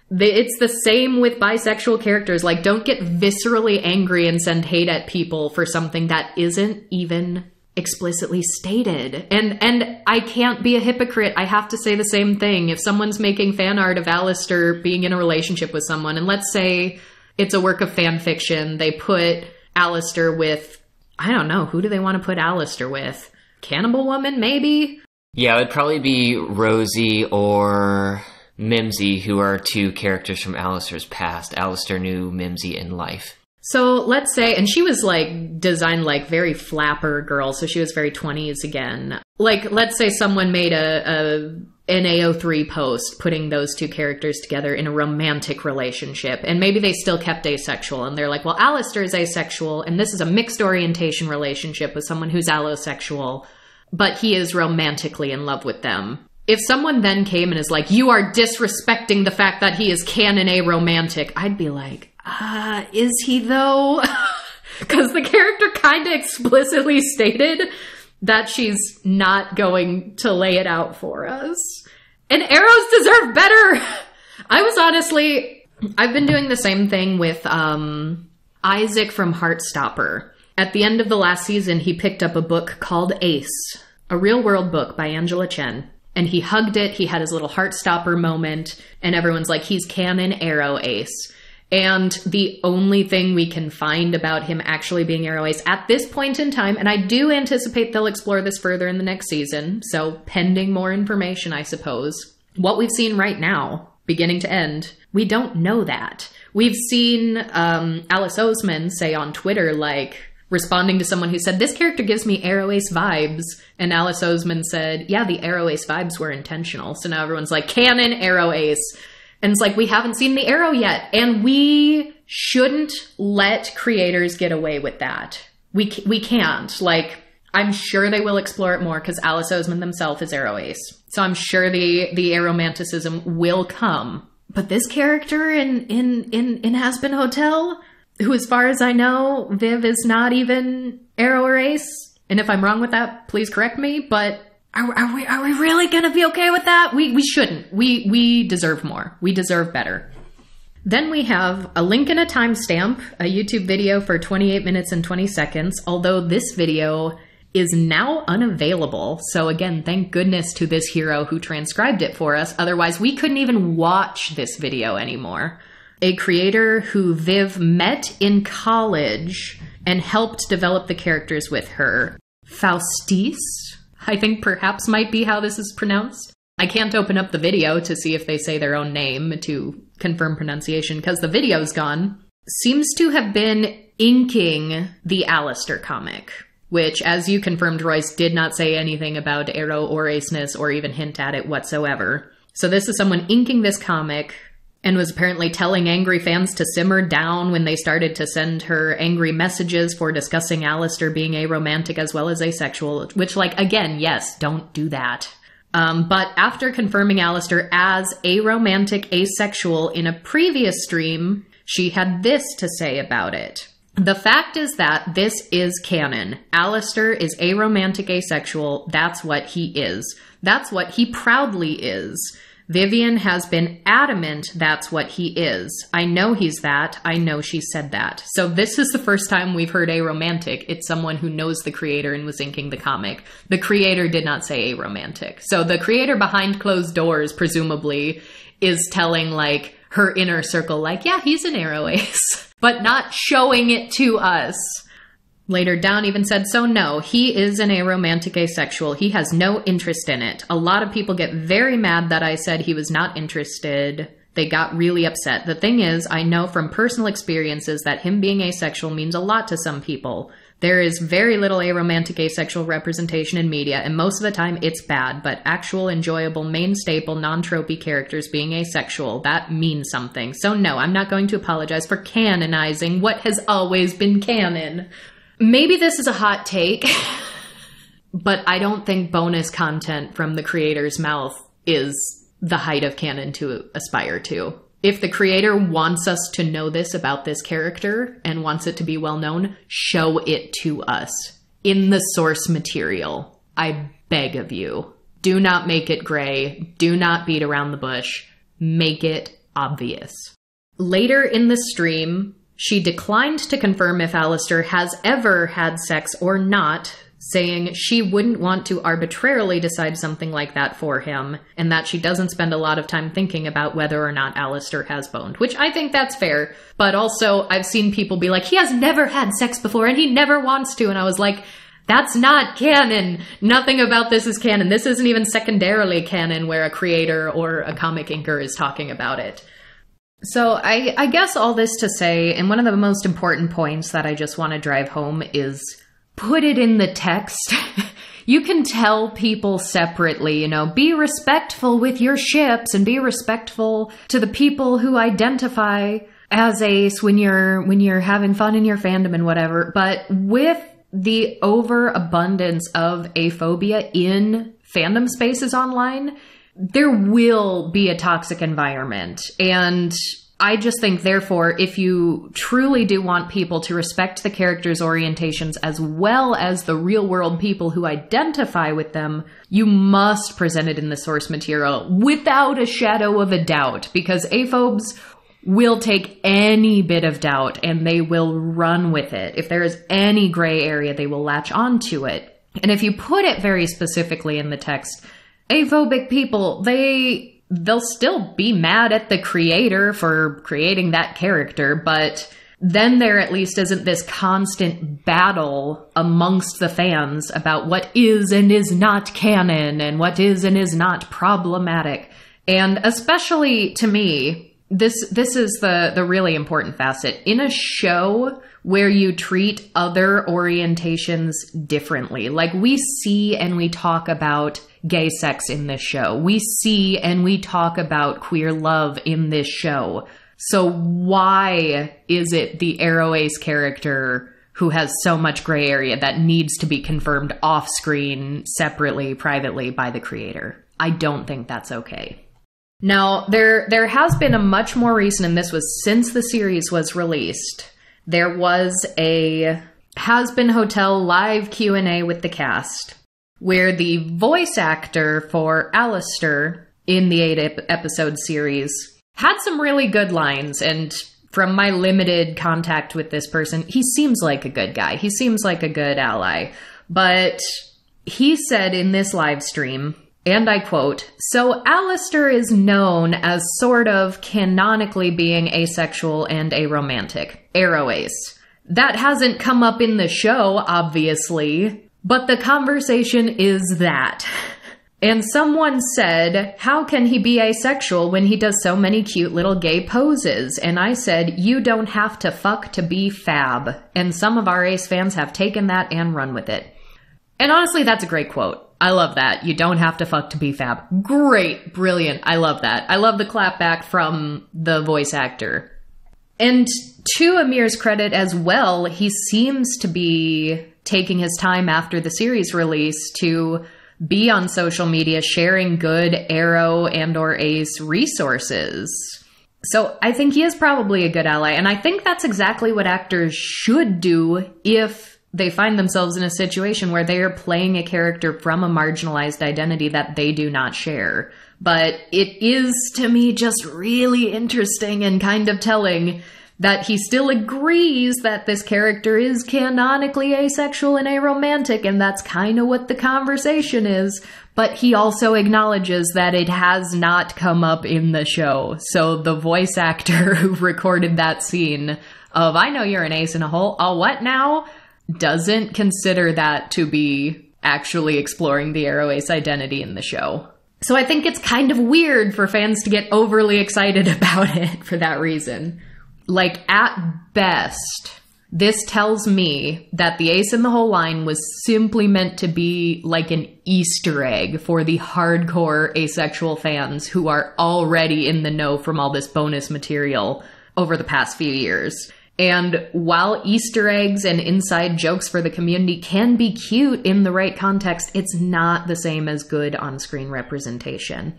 It's the same with bisexual characters. Like, don't get viscerally angry and send hate at people for something that isn't even explicitly stated. And I can't be a hypocrite. I have to say the same thing. If someone's making fan art of Alastor being in a relationship with someone, and let's say it's a work of fan fiction, they put Alastor with, I don't know, who do they want to put Alastor with? Cannibal Woman, maybe? Yeah, it would probably be Rosie or Mimsy, who are 2 characters from Alastor's past. Alastor knew Mimsy in life. So let's say, and she was, like, designed like very flapper girl, so she was very 20s again. Like, let's say someone made an AO3 post putting those 2 characters together in a romantic relationship, and maybe they still kept asexual, and they're like, well, Alastor is asexual, and this is a mixed orientation relationship with someone who's allosexual, but he is romantically in love with them. If someone then came and is like, you are disrespecting the fact that he is canon aromantic, I'd be like, is he though? Because the character kind of explicitly stated that she's not going to lay it out for us. And arrows deserve better! I've been doing the same thing with Isaac from Heartstopper. At the end of the last season, he picked up a book called Ace, a real-world book by Angela Chen. And he hugged it, he had his little Heartstopper moment, and everyone's like, he's canon AroAce. And the only thing we can find about him actually being AroAce at this point in time, and I do anticipate they'll explore this further in the next season, so pending more information, I suppose. What we've seen right now, beginning to end, we don't know that. We've seen Alice Oseman say on Twitter, like, responding to someone who said, this character gives me AroAce vibes. And Alice Oseman said, yeah, the AroAce vibes were intentional. So now everyone's like, canon AroAce. And it's like, we haven't seen the arrow yet. And we shouldn't let creators get away with that. We can't. Like, I'm sure they will explore it more because Alice Oseman themselves is AroAce. So I'm sure the aromanticism will come. But this character in Hazbin Hotel, who, as far as I know, Viv is not even Aro or Ace. And if I'm wrong with that, please correct me. But are we really gonna be okay with that? We shouldn't. We deserve more. We deserve better. Then we have a link and a timestamp, a YouTube video for 28 minutes and 20 seconds, although this video is now unavailable. So again, thank goodness to this hero who transcribed it for us. Otherwise, we couldn't even watch this video anymore. A creator who Viv met in college and helped develop the characters with her. Faustis, I think perhaps might be how this is pronounced. I can't open up the video to see if they say their own name to confirm pronunciation because the video's gone. Seems to have been inking the Alastor comic. which, as you confirmed, Royce did not say anything about AroAce-ness or even hint at it whatsoever. So this is someone inking this comic and was apparently telling angry fans to simmer down when they started to send her angry messages for discussing Alastor being aromantic as well as asexual, which, like, again, yes, don't do that. But after confirming Alastor as aromantic asexual in a previous stream, she had this to say about it. The fact is that this is canon. Alastor is aromantic asexual. That's what he is. That's what he proudly is. Vivian has been adamant that's what he is. I know he's that. I know she said that. So this is the first time we've heard aromantic. It's someone who knows the creator and was inking the comic. The creator did not say aromantic. So the creator behind closed doors, presumably, is telling, like, her inner circle, like, yeah, he's an AroAce, but not showing it to us. Later, Down even said, so no, he is an aromantic asexual. He has no interest in it. A lot of people get very mad that I said he was not interested. They got really upset. The thing is, I know from personal experiences that him being asexual means a lot to some people. There is very little aromantic asexual representation in media, and most of the time it's bad, but actual, enjoyable, main staple, non-tropey characters being asexual, that means something. So no, I'm not going to apologize for canonizing what has always been canon. Maybe this is a hot take, but I don't think bonus content from the creator's mouth is the height of canon to aspire to. If the creator wants us to know this about this character and wants it to be well known, show it to us in the source material. I beg of you. Do not make it gray. Do not beat around the bush. Make it obvious. Later in the stream, she declined to confirm if Alastor has ever had sex or not, saying she wouldn't want to arbitrarily decide something like that for him, and that she doesn't spend a lot of time thinking about whether or not Alastor has boned, which I think that's fair. But also, I've seen people be like, he has never had sex before and he never wants to, and I was like, that's not canon. Nothing about this is canon. This isn't even secondarily canon where a creator or a comic inker is talking about it. So I guess all this to say, and one of the most important points that I just want to drive home is put it in the text. You can tell people separately, you know, be respectful with your ships and be respectful to the people who identify as ace when you're having fun in your fandom and whatever. But with the overabundance of aphobia in fandom spaces online, there will be a toxic environment. And I just think, therefore, if you truly do want people to respect the characters' orientations as well as the real-world people who identify with them, you must present it in the source material without a shadow of a doubt, because aphobes will take any bit of doubt and they will run with it. If there is any gray area, they will latch onto it. And if you put it very specifically in the text, aphobic people, they'll still be mad at the creator for creating that character, but then there at least isn't this constant battle amongst the fans about what is and is not canon and what is and is not problematic. And especially to me, this is the really important facet. In a show where you treat other orientations differently, like we see and we talk about gay sex in this show. We see and we talk about queer love in this show. So why is it the AroAce character who has so much gray area that needs to be confirmed off screen, separately, privately by the creator? I don't think that's okay. Now, there has been a much more recent, and this was since the series was released, there was a Hazbin Hotel live Q&A with the cast, where the voice actor for Alastor in the 8-episode series had some really good lines, and from my limited contact with this person, he seems like a good guy. He seems like a good ally. But he said in this live stream, and I quote, "So Alastor is known as sort of canonically being asexual and aromantic. AroAce. That hasn't come up in the show, obviously, but the conversation is that." And someone said, how can he be asexual when he does so many cute little gay poses? And I said, you don't have to fuck to be fab. And some of our Ace fans have taken that and run with it. And honestly, that's a great quote. I love that. You don't have to fuck to be fab. Great. Brilliant. I love that. I love the clap back from the voice actor. And to Amir's credit as well, he seems to be taking his time after the series release to be on social media sharing good Aro and or Ace resources. So I think he is probably a good ally, and I think that's exactly what actors should do if they find themselves in a situation where they are playing a character from a marginalized identity that they do not share. But it is, to me, just really interesting and kind of telling that he still agrees that this character is canonically asexual and aromantic, and that's kind of what the conversation is. But he also acknowledges that it has not come up in the show. So the voice actor who recorded that scene of, I know you're an ace in a hole, oh, what now? Doesn't consider that to be actually exploring the AroAce identity in the show. So I think it's kind of weird for fans to get overly excited about it for that reason. Like, at best, this tells me that the Ace in the Hole line was simply meant to be like an Easter egg for the hardcore asexual fans who are already in the know from all this bonus material over the past few years. And while Easter eggs and inside jokes for the community can be cute in the right context, it's not the same as good on-screen representation.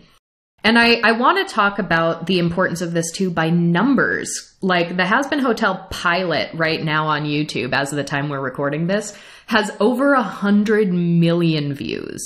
And I want to talk about the importance of this too by numbers. Like, the Hazbin Hotel pilot right now on YouTube, as of the time we're recording this, has over 100 million views.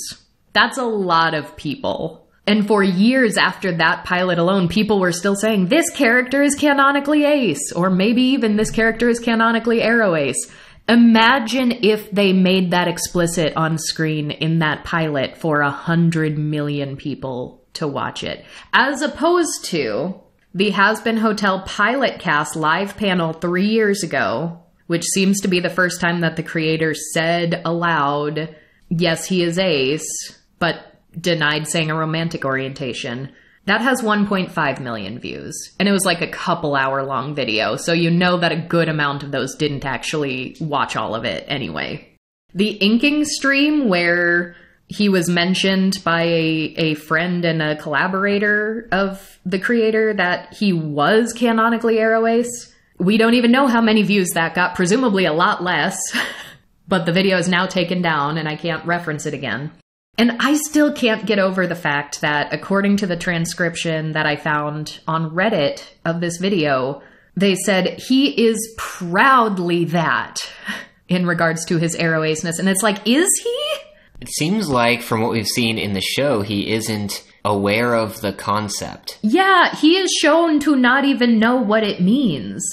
That's a lot of people. And for years after that pilot alone, people were still saying, this character is canonically Ace, or maybe even this character is canonically AroAce. Imagine if they made that explicit on screen in that pilot for 100 million people to watch it, as opposed to the Hazbin Hotel pilot cast live panel 3 years ago, which seems to be the first time that the creator said aloud, yes, he is Ace, but denied saying a romantic orientation. That has 1.5 million views, and it was like a couple hour long video, so you know that a good amount of those didn't actually watch all of it anyway. The inking stream where he was mentioned by a friend and a collaborator of the creator that he was canonically AroAce. We don't even know how many views that got, presumably a lot less, but the video is now taken down and I can't reference it again. And I still can't get over the fact that, according to the transcription that I found on Reddit of this video, they said he is proudly that in regards to his AroAceness. And it's like, is he? It seems like, from what we've seen in the show, he isn't aware of the concept. Yeah, he is shown to not even know what it means.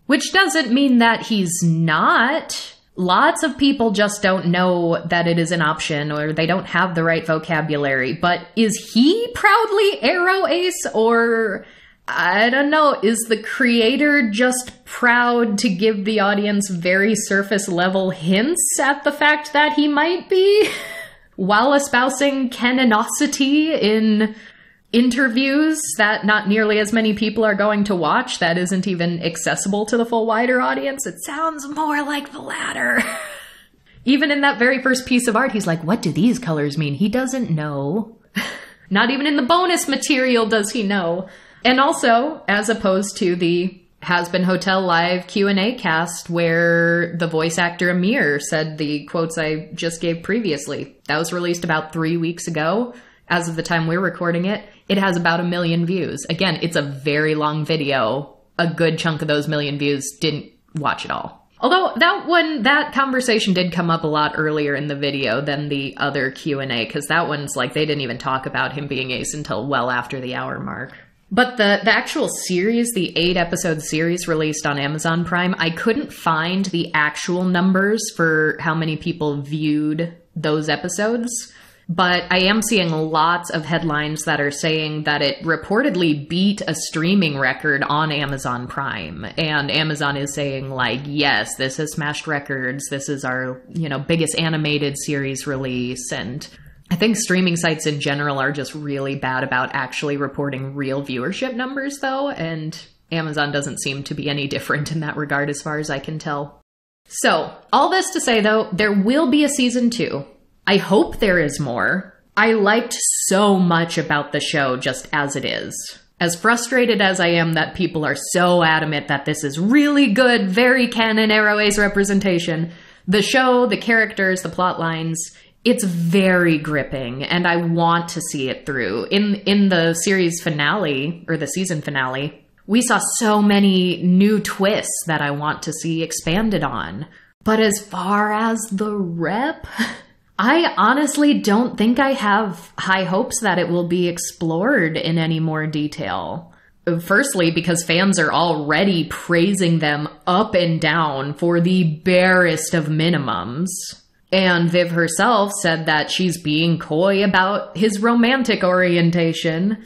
Which doesn't mean that he's not. Lots of people just don't know that it is an option, or they don't have the right vocabulary. But is he proudly AroAce, or I don't know, is the creator just proud to give the audience very surface level hints at the fact that he might be? While espousing canonicity in interviews that not nearly as many people are going to watch, that isn't even accessible to the full wider audience. It sounds more like the latter. Even in that very first piece of art, he's like, what do these colors mean? He doesn't know. Not even in the bonus material does he know. And also, as opposed to the Hazbin Hotel live Q&A cast where the voice actor Amir said the quotes I just gave previously. That was released about 3 weeks ago. As of the time we're recording it, it has about 1 million views. Again, it's a very long video. A good chunk of those 1 million views didn't watch it all. Although that conversation did come up a lot earlier in the video than the other Q&A, because that one's like they didn't even talk about him being Ace until well after the hour mark. But the actual series, the 8-episode series released on Amazon Prime, I couldn't find the actual numbers for how many people viewed those episodes. But I am seeing lots of headlines that are saying that it reportedly beat a streaming record on Amazon Prime. And Amazon is saying, like, yes, this has smashed records. This is our, biggest animated series release. And I think streaming sites in general are just really bad about actually reporting real viewership numbers, though, and Amazon doesn't seem to be any different in that regard as far as I can tell. So, all this to say, though, there will be a season 2. I hope there is more. I liked so much about the show just as it is. As frustrated as I am that people are so adamant that this is really good, very canon AroAce representation, the show, the characters, the plot lines, it's very gripping, and I want to see it through. In the series finale, or the season finale, we saw so many new twists that I want to see expanded on. But as far as the rep, I honestly don't think I have high hopes that it will be explored in any more detail. Firstly, because fans are already praising them up and down for the barest of minimums. And Viv herself said that she's being coy about his romantic orientation.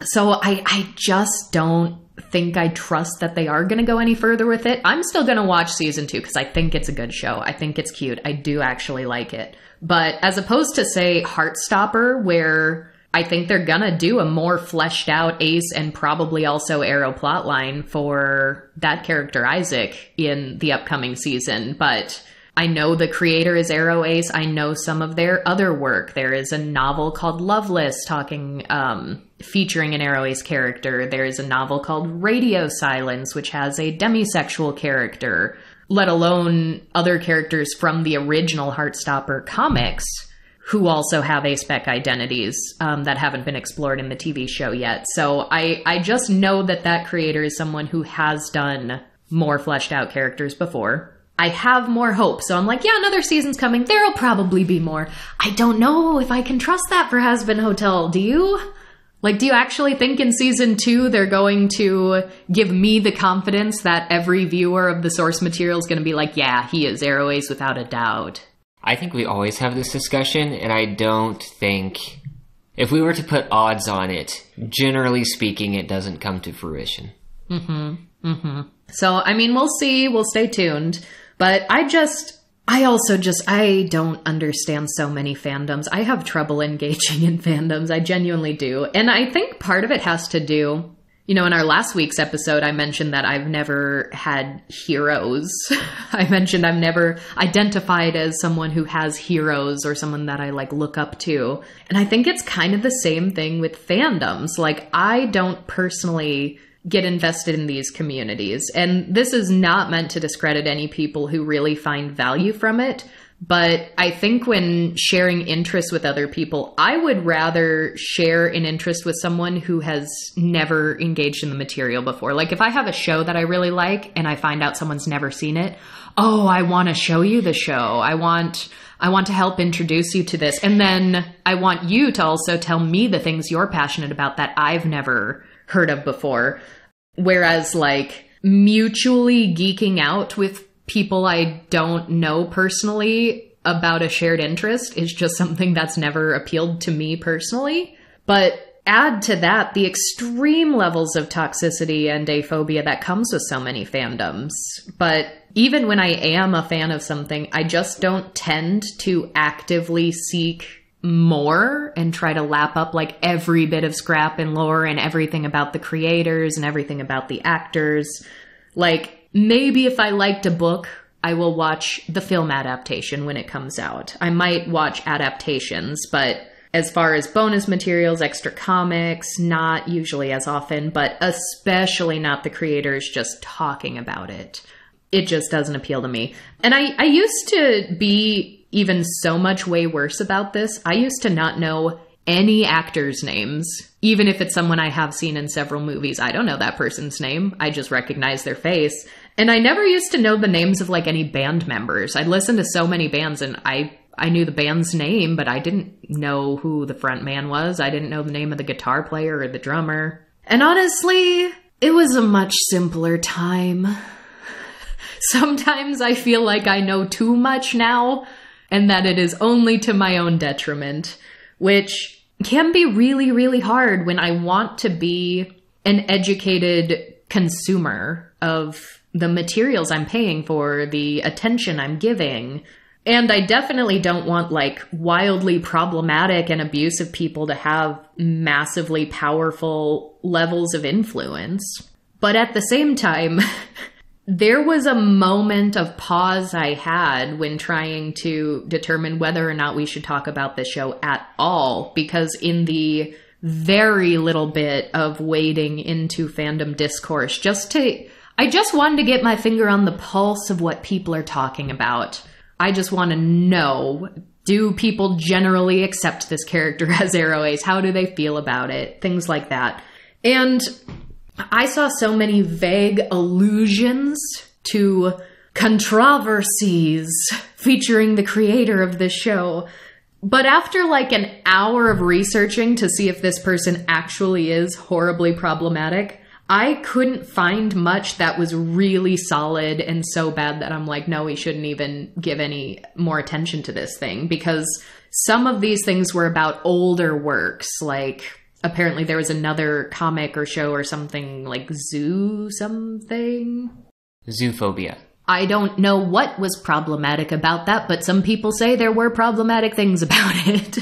So I just don't think I trust that they are going to go any further with it. I'm still going to watch season 2 because I think it's a good show. I think it's cute. I do actually like it. But as opposed to, say, Heartstopper, where I think they're going to do a more fleshed out Ace and probably also Arrow plotline for that character Isaac in the upcoming season. But I know the creator is AroAce. I know some of their other work. There is a novel called Loveless featuring an AroAce character. There is a novel called Radio Silence, which has a demisexual character, let alone other characters from the original Heartstopper comics who also have aspec identities that haven't been explored in the TV show yet. So I just know that creator is someone who has done more fleshed out characters before. I have more hope. So I'm like, yeah, another season's coming. There'll probably be more. I don't know if I can trust that for Hazbin Hotel. Do you? Like, do you actually think in season 2 they're going to give me the confidence that every viewer of the source material is going to be like, yeah, he is AroAce without a doubt? I think we always have this discussion, and I don't think... If we were to put odds on it, generally speaking, it doesn't come to fruition. So, I mean, we'll see. We'll stay tuned. But I don't understand so many fandoms. I have trouble engaging in fandoms. I genuinely do. And I think part of it has to do, in our last week's episode, I mentioned that I've never had heroes. I mentioned I've never identified as someone who has heroes or someone that I look up to. And I think it's kind of the same thing with fandoms. I don't personally get invested in these communities. And this is not meant to discredit any people who really find value from it. But I think when sharing interests with other people, I would rather share an interest with someone who has never engaged in the material before. If I have a show that I really like and I find out someone's never seen it, oh, I want to show you the show. I want to help introduce you to this. And then I want you to also tell me the things you're passionate about that I've never heard of before. Whereas mutually geeking out with people I don't know personally about a shared interest is just something that's never appealed to me personally. But add to that the extreme levels of toxicity and aphobia that comes with so many fandoms. But even when I am a fan of something, I just don't tend to actively seek more and try to lap up every bit of scrap and lore and everything about the creators and everything about the actors. Maybe if I liked a book, I will watch the film adaptation when it comes out. I might watch adaptations, but as far as bonus materials, extra comics, not usually as often, but especially not the creators just talking about it. It just doesn't appeal to me. And I used to be even so much way worse about this. I used to not know any actors' names, even if it's someone I have seen in several movies. I don't know that person's name. I just recognize their face. And I never used to know the names of any band members. I'd listened to so many bands and I knew the band's name, but I didn't know who the front man was. I didn't know the name of the guitar player or the drummer. And honestly, it was a much simpler time. Sometimes I feel like I know too much now, and that it is only to my own detriment, which can be really, really hard when I want to be an educated consumer of the materials I'm paying for, the attention I'm giving. And I definitely don't want, like, wildly problematic and abusive people to have massively powerful levels of influence. But at the same time, there was a moment of pause I had when trying to determine whether or not we should talk about this show at all, because in the very little bit of wading into fandom discourse, I just wanted to get my finger on the pulse of what people are talking about. I just want to know, do people generally accept this character as AroAce? How do they feel about it? Things like that. And I saw so many vague allusions to controversies featuring the creator of this show. But after like an hour of researching to see if this person actually is horribly problematic, I couldn't find much that was really solid and so bad that I'm like, no, we shouldn't even give any more attention to this thing, because some of these things were about older works. Like, apparently there was another comic or show or something like something. Zoophobia. I don't know what was problematic about that, but some people say there were problematic things about it.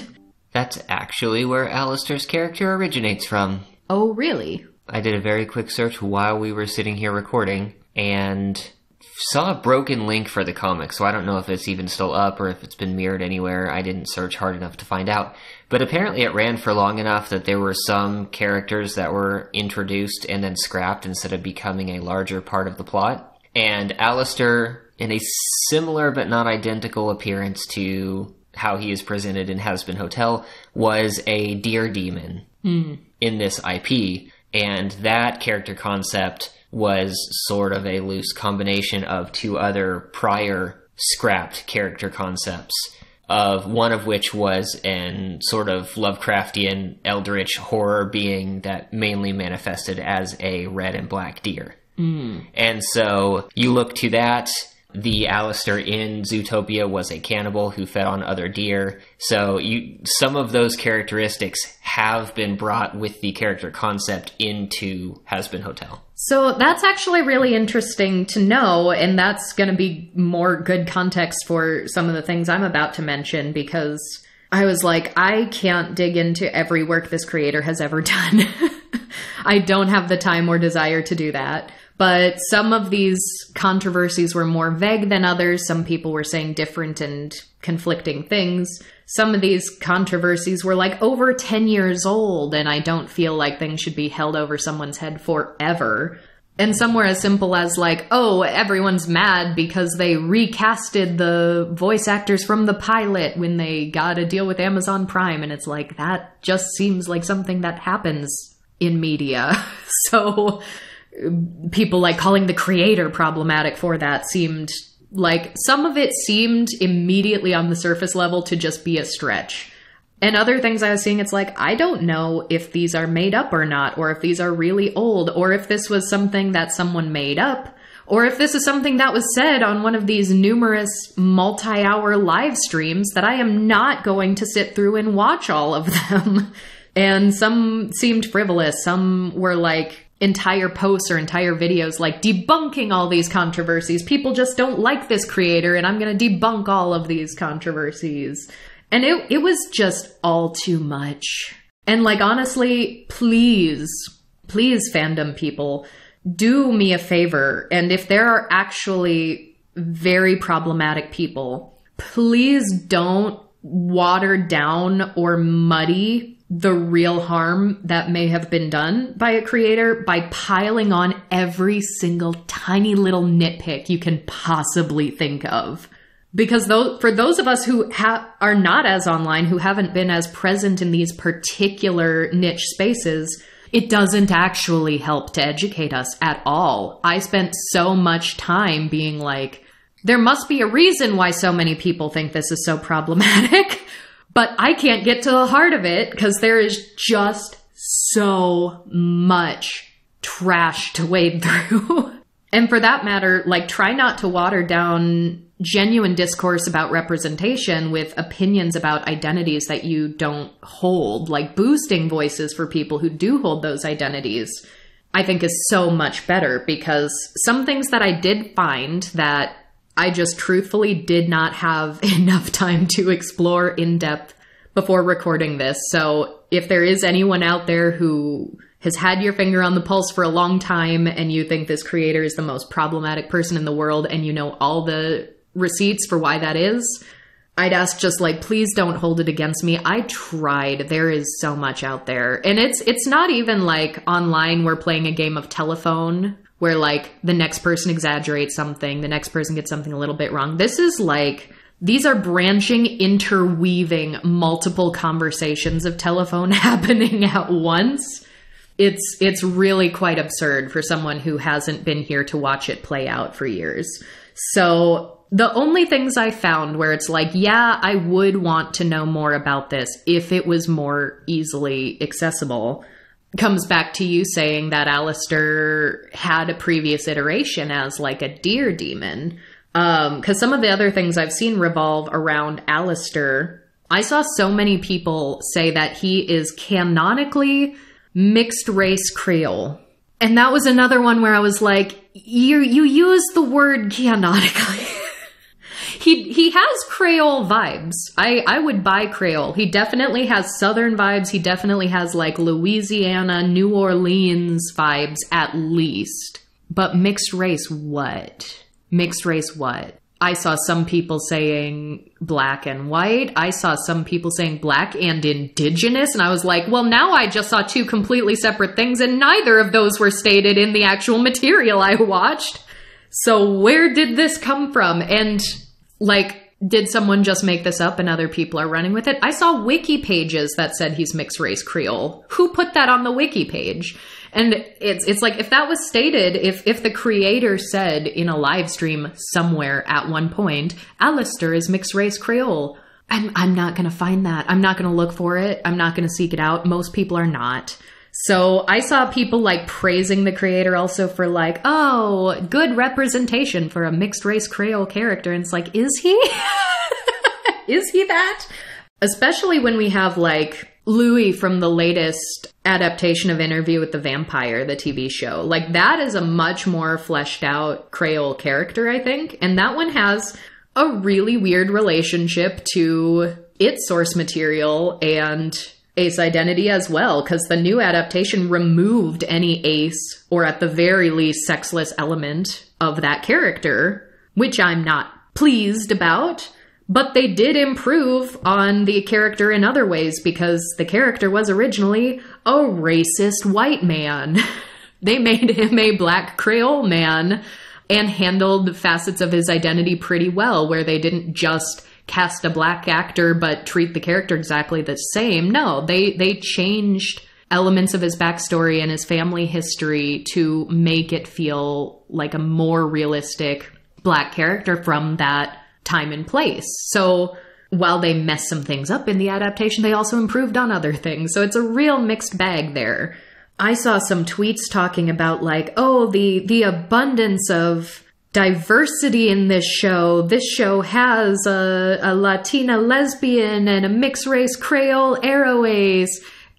That's actually where Alastor's character originates from. Oh, really? I did a very quick search while we were sitting here recording and saw a broken link for the comic, so I don't know if it's even still up or if it's been mirrored anywhere. I didn't search hard enough to find out. But apparently it ran for long enough that there were some characters that were introduced and then scrapped instead of becoming a larger part of the plot. And Alastor, in a similar but not identical appearance to how he is presented in Hazbin Hotel, was a deer demon in this IP. And that character concept was sort of a loose combination of two other prior scrapped character concepts, of one of which was an sort of Lovecraftian eldritch horror being that mainly manifested as a red and black deer. And so you look to that. The Alastor in Zootopia was a cannibal who fed on other deer. So some of those characteristics have been brought with the character concept into Hazbin Hotel. So that's actually really interesting to know, and that's going to be more good context for some of the things I'm about to mention, because I was like, I can't dig into every work this creator has ever done. I don't have the time or desire to do that. But some of these controversies were more vague than others. Some people were saying different and conflicting things. Some of these controversies were like over 10 years old, and I don't feel like things should be held over someone's head forever. And some were as simple as like, oh, everyone's mad because they recasted the voice actors from the pilot when they got a deal with Amazon Prime. And it's like, that just seems like something that happens in media. So people like calling the creator problematic for that seemed like, some of it seemed immediately on the surface level to just be a stretch. And other things I was seeing, it's like, I don't know if these are made up or not, or if these are really old, or if this was something that someone made up, or if this is something that was said on one of these numerous multi-hour live streams that I am not going to sit through and watch all of them. And some seemed frivolous. Some were like entire posts or entire videos like debunking all these controversies. People just don't like this creator, and I'm going to debunk all of these controversies. And it was just all too much. And like, honestly, please fandom people, do me a favor. And if there are actually very problematic people, please don't water down or muddy the real harm that may have been done by a creator by piling on every single tiny little nitpick you can possibly think of. Because for those of us who are not as online, who haven't been as present in these particular niche spaces, it doesn't actually help to educate us at all. I spent so much time being like, there must be a reason why so many people think this is so problematic. But I can't get to the heart of it because there is just so much trash to wade through. And for that matter, like, try not to water down genuine discourse about representation with opinions about identities that you don't hold. Like, boosting voices for people who do hold those identities, I think, is so much better, because some things that I did find that I just truthfully did not have enough time to explore in depth before recording this. So if there is anyone out there who has had your finger on the pulse for a long time and you think this creator is the most problematic person in the world and you know all the receipts for why that is, I'd ask just like, please don't hold it against me. I tried. There is so much out there. And it's not even like online we're playing a game of telephone where like the next person exaggerates something, the next person gets something a little bit wrong. This is like, these are branching, interweaving multiple conversations of telephone happening at once. It's really quite absurd for someone who hasn't been here to watch it play out for years. So the only things I found where it's like, yeah, I would want to know more about this if it was more easily accessible, comes back to you saying that Alastor had a previous iteration as like a deer demon. Because some of the other things I've seen revolve around Alastor. I saw so many people say that he is canonically mixed race Creole. And that was another one where I was like, you use the word canonically. He has Creole vibes. I would buy Creole. He definitely has Southern vibes. He definitely has like Louisiana, New Orleans vibes at least. But mixed race what? Mixed race what? I saw some people saying black and white. I saw some people saying black and indigenous. And I was like, well, now I just saw two completely separate things and neither of those were stated in the actual material I watched. So where did this come from? And like, did someone just make this up and other people are running with it? I saw wiki pages that said he's mixed race Creole. Who put that on the wiki page? And it's like, if that was stated, if the creator said in a live stream somewhere at one point, Alastor is mixed race Creole, I'm not going to find that. I'm not going to look for it. I'm not going to seek it out. Most people are not. So I saw people like praising the creator also for like, oh, good representation for a mixed race Creole character. And it's like, is he? Is he that? Especially when we have like Louis from the latest adaptation of Interview with the Vampire, the TV show. Like that is a much more fleshed out Creole character, I think. And that one has a really weird relationship to its source material and Ace identity as well, because the new adaptation removed any Ace, or at the very least sexless element of that character, which I'm not pleased about. But they did improve on the character in other ways because the character was originally a racist white man. They made him a black Creole man and handled facets of his identity pretty well, where they didn't just cast a black actor but treat the character exactly the same. No, they changed elements of his backstory and his family history to make it feel like a more realistic black character from that time and place. So while they messed some things up in the adaptation, they also improved on other things. So it's a real mixed bag there. I saw some tweets talking about like, oh, the abundance of diversity in this show. This show has a Latina lesbian and a mixed race Creole AroAce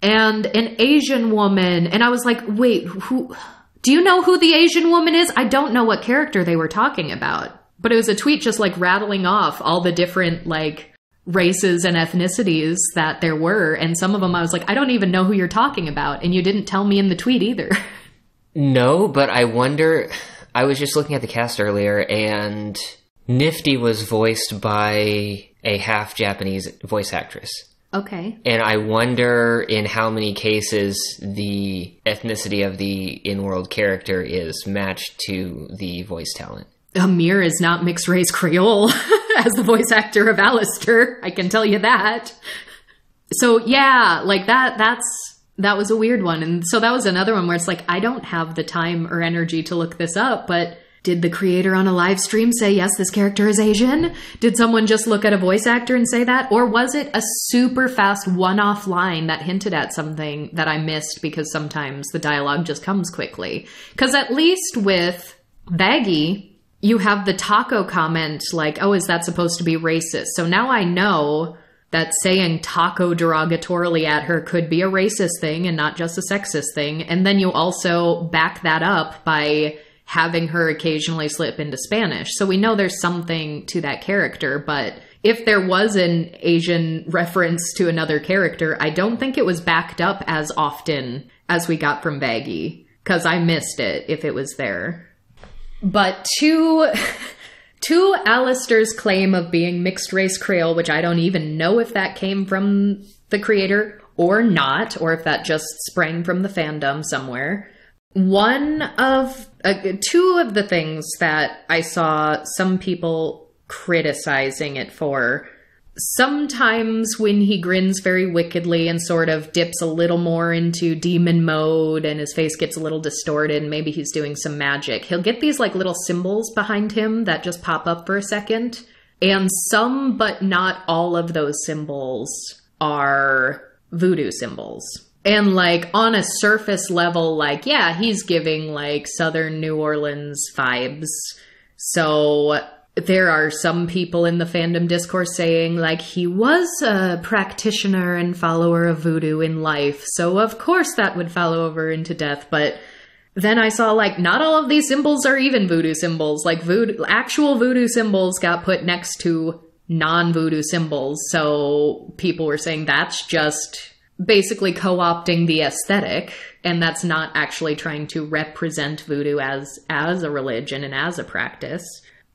and an Asian woman. And I was like, wait, who? Do you know who the Asian woman is? I don't know what character they were talking about. But it was a tweet just like rattling off all the different like races and ethnicities that there were. And some of them I was like, I don't even know who you're talking about. And you didn't tell me in the tweet either. No, but I wonder, I was just looking at the cast earlier and Nifty was voiced by a half Japanese voice actress. Okay. And I wonder in how many cases the ethnicity of the in-world character is matched to the voice talent. Amir is not mixed race Creole as the voice actor of Alastor. I can tell you that. So yeah, like that was a weird one. And so that was another one where it's like, I don't have the time or energy to look this up, but did the creator on a live stream say, yes, this character is Asian? Did someone just look at a voice actor and say that? Or was it a super fast one-off line that hinted at something that I missed because sometimes the dialogue just comes quickly? Because at least with Baggy, you have the taco comment like, oh, is that supposed to be racist? So now I know that saying taco derogatorily at her could be a racist thing and not just a sexist thing. And then you also back that up by having her occasionally slip into Spanish. So we know there's something to that character, but if there was an Asian reference to another character, I don't think it was backed up as often as we got from Baggy, because I missed it if it was there. But to Alastor's claim of being mixed race Creole, which I don't even know if that came from the creator or not, or if that just sprang from the fandom somewhere. Two of the things that I saw some people criticizing it for, sometimes when he grins very wickedly and sort of dips a little more into demon mode and his face gets a little distorted, and maybe he's doing some magic, he'll get these like little symbols behind him that just pop up for a second. And some, but not all of those symbols are voodoo symbols. And like on a surface level, like, yeah, he's giving like Southern New Orleans vibes. So there are some people in the fandom discourse saying, like, he was a practitioner and follower of voodoo in life, so of course that would follow over into death. But then I saw, like, not all of these symbols are even voodoo symbols. Like, actual voodoo symbols got put next to non-voodoo symbols, so people were saying that's just basically co-opting the aesthetic, and that's not actually trying to represent voodoo as a religion and as a practice.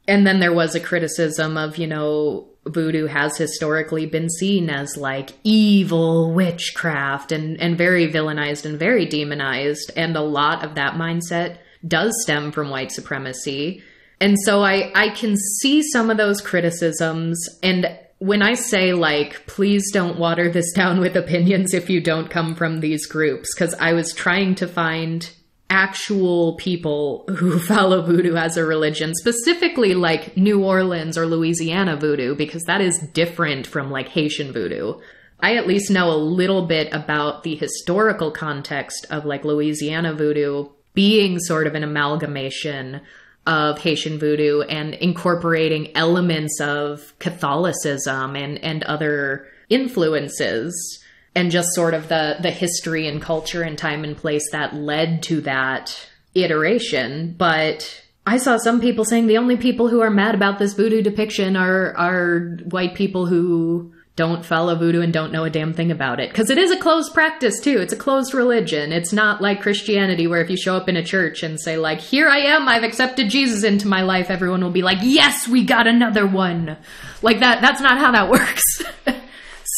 And then there was a criticism of, you know, voodoo has historically been seen as like evil witchcraft and very villainized and very demonized. And a lot of that mindset does stem from white supremacy. And so I can see some of those criticisms. And when I say, like, please don't water this down with opinions if you don't come from these groups, because I was trying to find actual people who follow voodoo as a religion, specifically like New Orleans or Louisiana voodoo, because that is different from like Haitian voodoo. I at least know a little bit about the historical context of like Louisiana voodoo being sort of an amalgamation of Haitian voodoo and incorporating elements of Catholicism and other influences. And just sort of the history and culture and time and place that led to that iteration. But I saw some people saying the only people who are mad about this voodoo depiction are white people who don't follow voodoo and don't know a damn thing about it. Because it is a closed practice, too. It's a closed religion. It's not like Christianity, where if you show up in a church and say, like, here I am, I've accepted Jesus into my life, everyone will be like, yes, we got another one. Like, that's not how that works.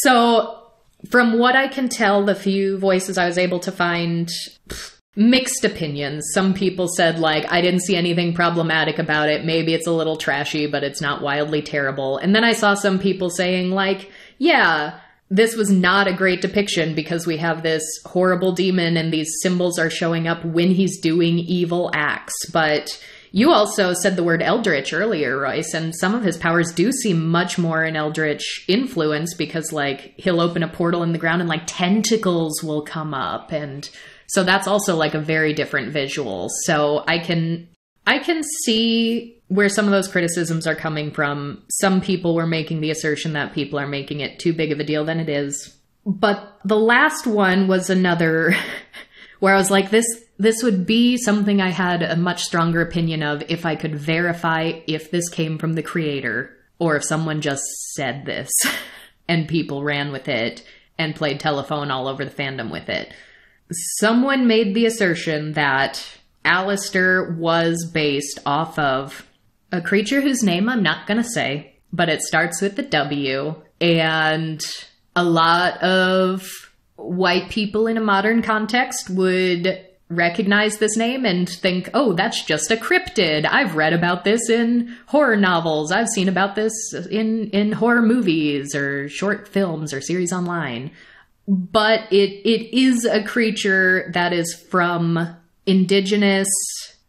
So from what I can tell, the few voices I was able to find, mixed opinions. Some people said, like, I didn't see anything problematic about it. Maybe it's a little trashy, but it's not wildly terrible. And then I saw some people saying, like, yeah, this was not a great depiction because we have this horrible demon and these symbols are showing up when he's doing evil acts. But you also said the word eldritch earlier, Royce, and some of his powers do seem much more an eldritch influence because, like, he'll open a portal in the ground and, like, tentacles will come up. And so that's also, like, a very different visual. So I can see where some of those criticisms are coming from. Some people were making the assertion that people are making it too big of a deal than it is. But the last one was another where I was like, this would be something I had a much stronger opinion of if I could verify if this came from the creator or if someone just said this and people ran with it and played telephone all over the fandom with it. Someone made the assertion that Alastor was based off of a creature whose name I'm not going to say, but it starts with the W, and a lot of white people in a modern context would recognize this name and think, oh, that's just a cryptid. I've read about this in horror novels. I've seen about this in horror movies or short films or series online. But it is a creature that is from indigenous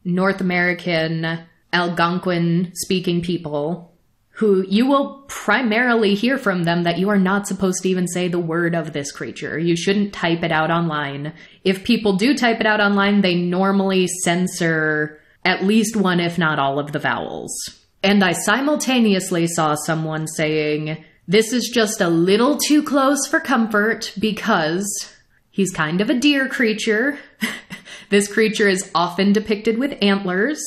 North American Algonquin-speaking people who you will primarily hear from them that you are not supposed to even say the word of this creature. You shouldn't type it out online. If people do type it out online, they normally censor at least one, if not all, of the vowels. And I simultaneously saw someone saying, this is just a little too close for comfort because he's kind of a deer creature. This creature is often depicted with antlers,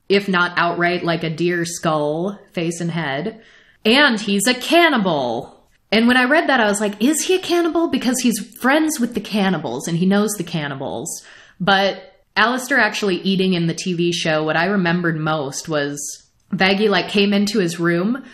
if not outright like a deer skull, face and head. And he's a cannibal. And when I read that, I was like, is he a cannibal? Because he's friends with the cannibals and he knows the cannibals. But Alastor actually eating in the TV show, what I remembered most was Vaggie like came into his room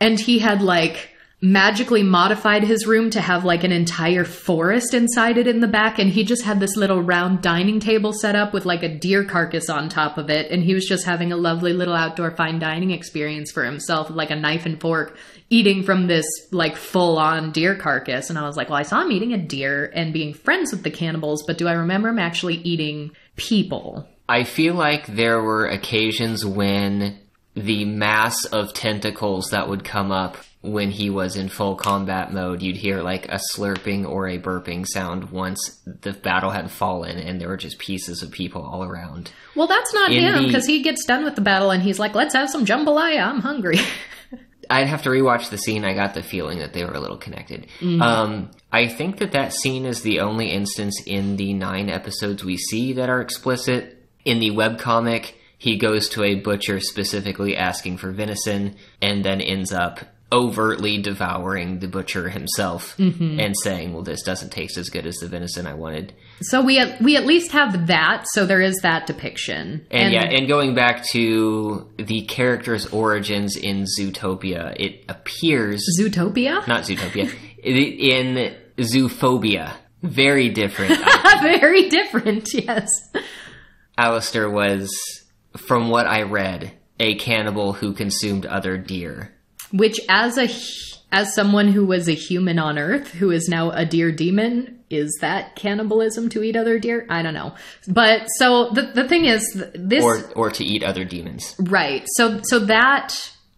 and he had like magically modified his room to have like an entire forest inside it in the back, and he just had this little round dining table set up with like a deer carcass on top of it, and he was just having a lovely little outdoor fine dining experience for himself with like a knife and fork eating from this like full-on deer carcass. And I was like, well, I saw him eating a deer and being friends with the cannibals, but do I remember him actually eating people? I feel like there were occasions when the mass of tentacles that would come up when he was in full combat mode, you'd hear like a slurping or a burping sound once the battle had fallen and there were just pieces of people all around. Well, that's not him, because he gets done with the battle and he's like, let's have some jambalaya, I'm hungry. I'd have to rewatch the scene. I got the feeling that they were a little connected. I think that scene is the only instance in the 9 episodes we see that are explicit. In the webcomic, he goes to a butcher specifically asking for venison and then ends up overtly devouring the butcher himself and saying, well, this doesn't taste as good as the venison I wanted. So we at least have that, so there is that depiction. And going back to the character's origins in Zootopia, it appears... Zootopia? Not Zootopia. In Zoophobia. Very different. Very different, yes. Alastor was, from what I read, a cannibal who consumed other deer. Which, as someone who was a human on Earth, who is now a deer demon, is that cannibalism to eat other deer? I don't know. But, so, the thing is, this... Or to eat other demons. Right. So that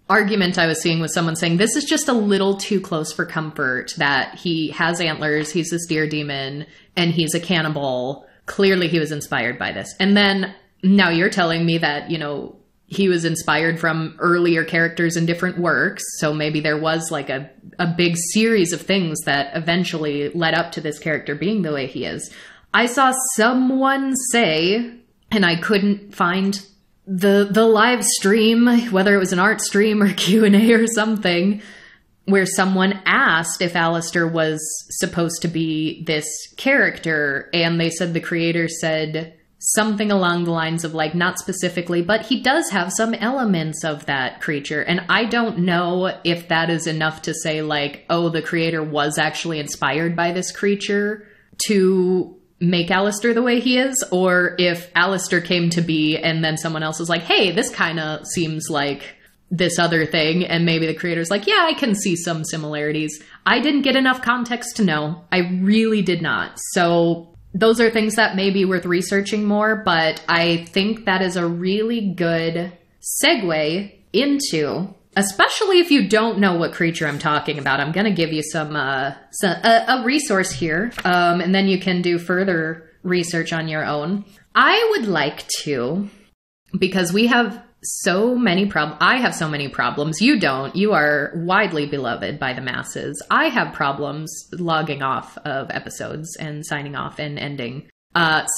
argument I was seeing was someone saying, this is just a little too close for comfort, that he has antlers, he's this deer demon, and he's a cannibal. Clearly he was inspired by this. And then, now you're telling me that, you know, he was inspired from earlier characters in different works, so maybe there was like a big series of things that eventually led up to this character being the way he is. I saw someone say, and I couldn't find the live stream, whether it was an art stream or Q&A or something, where someone asked if Alastor was supposed to be this character, and they said the creator said something along the lines of like, not specifically, but he does have some elements of that creature. And I don't know if that is enough to say like, oh, the creator was actually inspired by this creature to make Alastor the way he is, or if Alastor came to be and then someone else was like, hey, this kind of seems like this other thing, and maybe the creator's like, yeah, I can see some similarities. I didn't get enough context to know. I really did not. So those are things that may be worth researching more, but I think that is a really good segue into, especially if you don't know what creature I'm talking about. I'm going to give you a resource here, and then you can do further research on your own. I would like to, because we have so many problems. I have so many problems. You don't. You are widely beloved by the masses. I have problems logging off of episodes and signing off and ending. And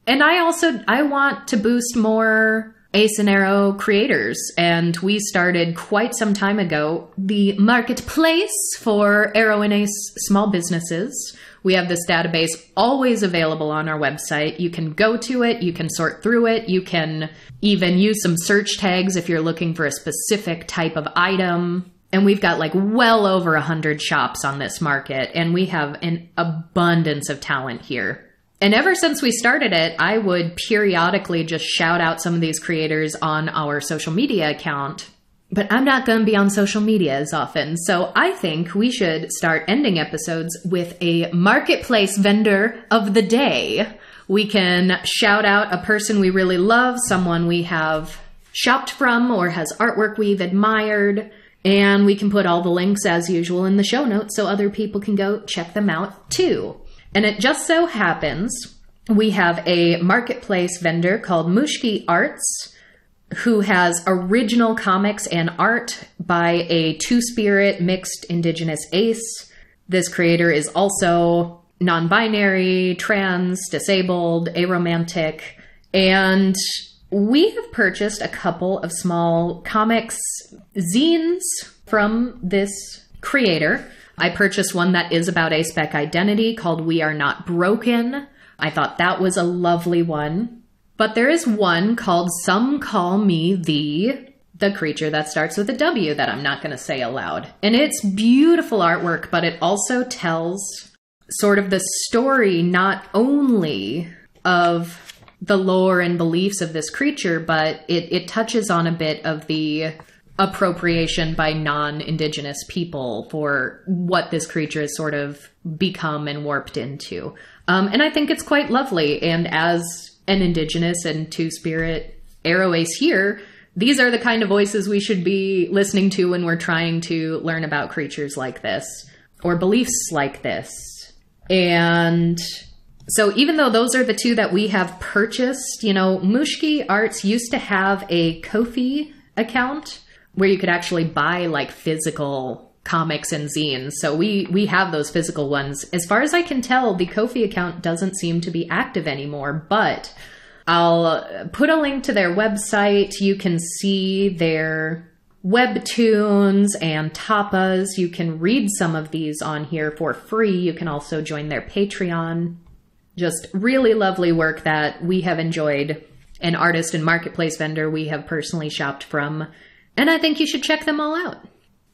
I want to boost more Ace and Aro creators. And we started quite some time ago the marketplace for Aro and Ace small businesses. We have this database always available on our website. You can go to it, you can sort through it, you can even use some search tags if you're looking for a specific type of item. And we've got like well over 100 shops on this market, and we have an abundance of talent here. And ever since we started it, I would periodically just shout out some of these creators on our social media account. But I'm not going to be on social media as often, so I think we should start ending episodes with a marketplace vendor of the day. We can shout out a person we really love, someone we have shopped from or has artwork we've admired, and we can put all the links as usual in the show notes so other people can go check them out too. And it just so happens we have a marketplace vendor called Mushki Arts, who has original comics and art by a two-spirit mixed indigenous ace. This creator is also non-binary, trans, disabled, aromantic, and we have purchased a couple of small comics zines from this creator. I purchased one that is about aspec identity called We Are Not Broken. I thought that was a lovely one. But there is one called Some Call Me the creature that starts with a W that I'm not going to say aloud. And it's beautiful artwork, but it also tells sort of the story not only of the lore and beliefs of this creature, but it touches on a bit of the appropriation by non-Indigenous people for what this creature has sort of become and warped into. And I think it's quite lovely. And as an Indigenous and Two-Spirit AroAce here, these are the kind of voices we should be listening to when we're trying to learn about creatures like this or beliefs like this. And so even though those are the two that we have purchased, Mushki Arts used to have a Ko-fi account where you could actually buy like physical comics and zines. So we have those physical ones. As far as I can tell, the Ko-fi account doesn't seem to be active anymore, but I'll put a link to their website. You can see their webtoons and tapas. You can read some of these on here for free. You can also join their Patreon. Just really lovely work that we have enjoyed. An artist and marketplace vendor we have personally shopped from. And I think you should check them all out.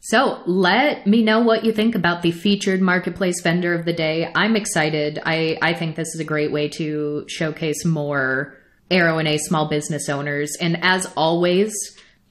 So let me know what you think about the featured marketplace vendor of the day. I'm excited. I think this is a great way to showcase more Aro and Ace small business owners. And as always,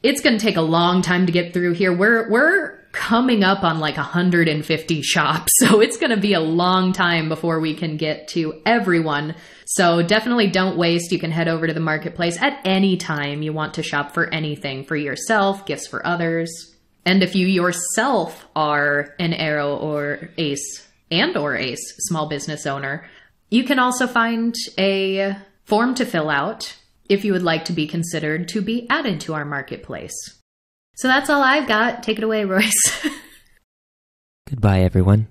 it's going to take a long time to get through here. We're coming up on like 150 shops, so it's going to be a long time before we can get to everyone. So definitely don't waste. You can head over to the marketplace at any time you want to shop for anything for yourself, gifts for others. And if you yourself are an Aro or Ace or Ace small business owner, you can also find a form to fill out if you would like to be considered to be added to our marketplace. So that's all I've got. Take it away, Royce. Goodbye, everyone.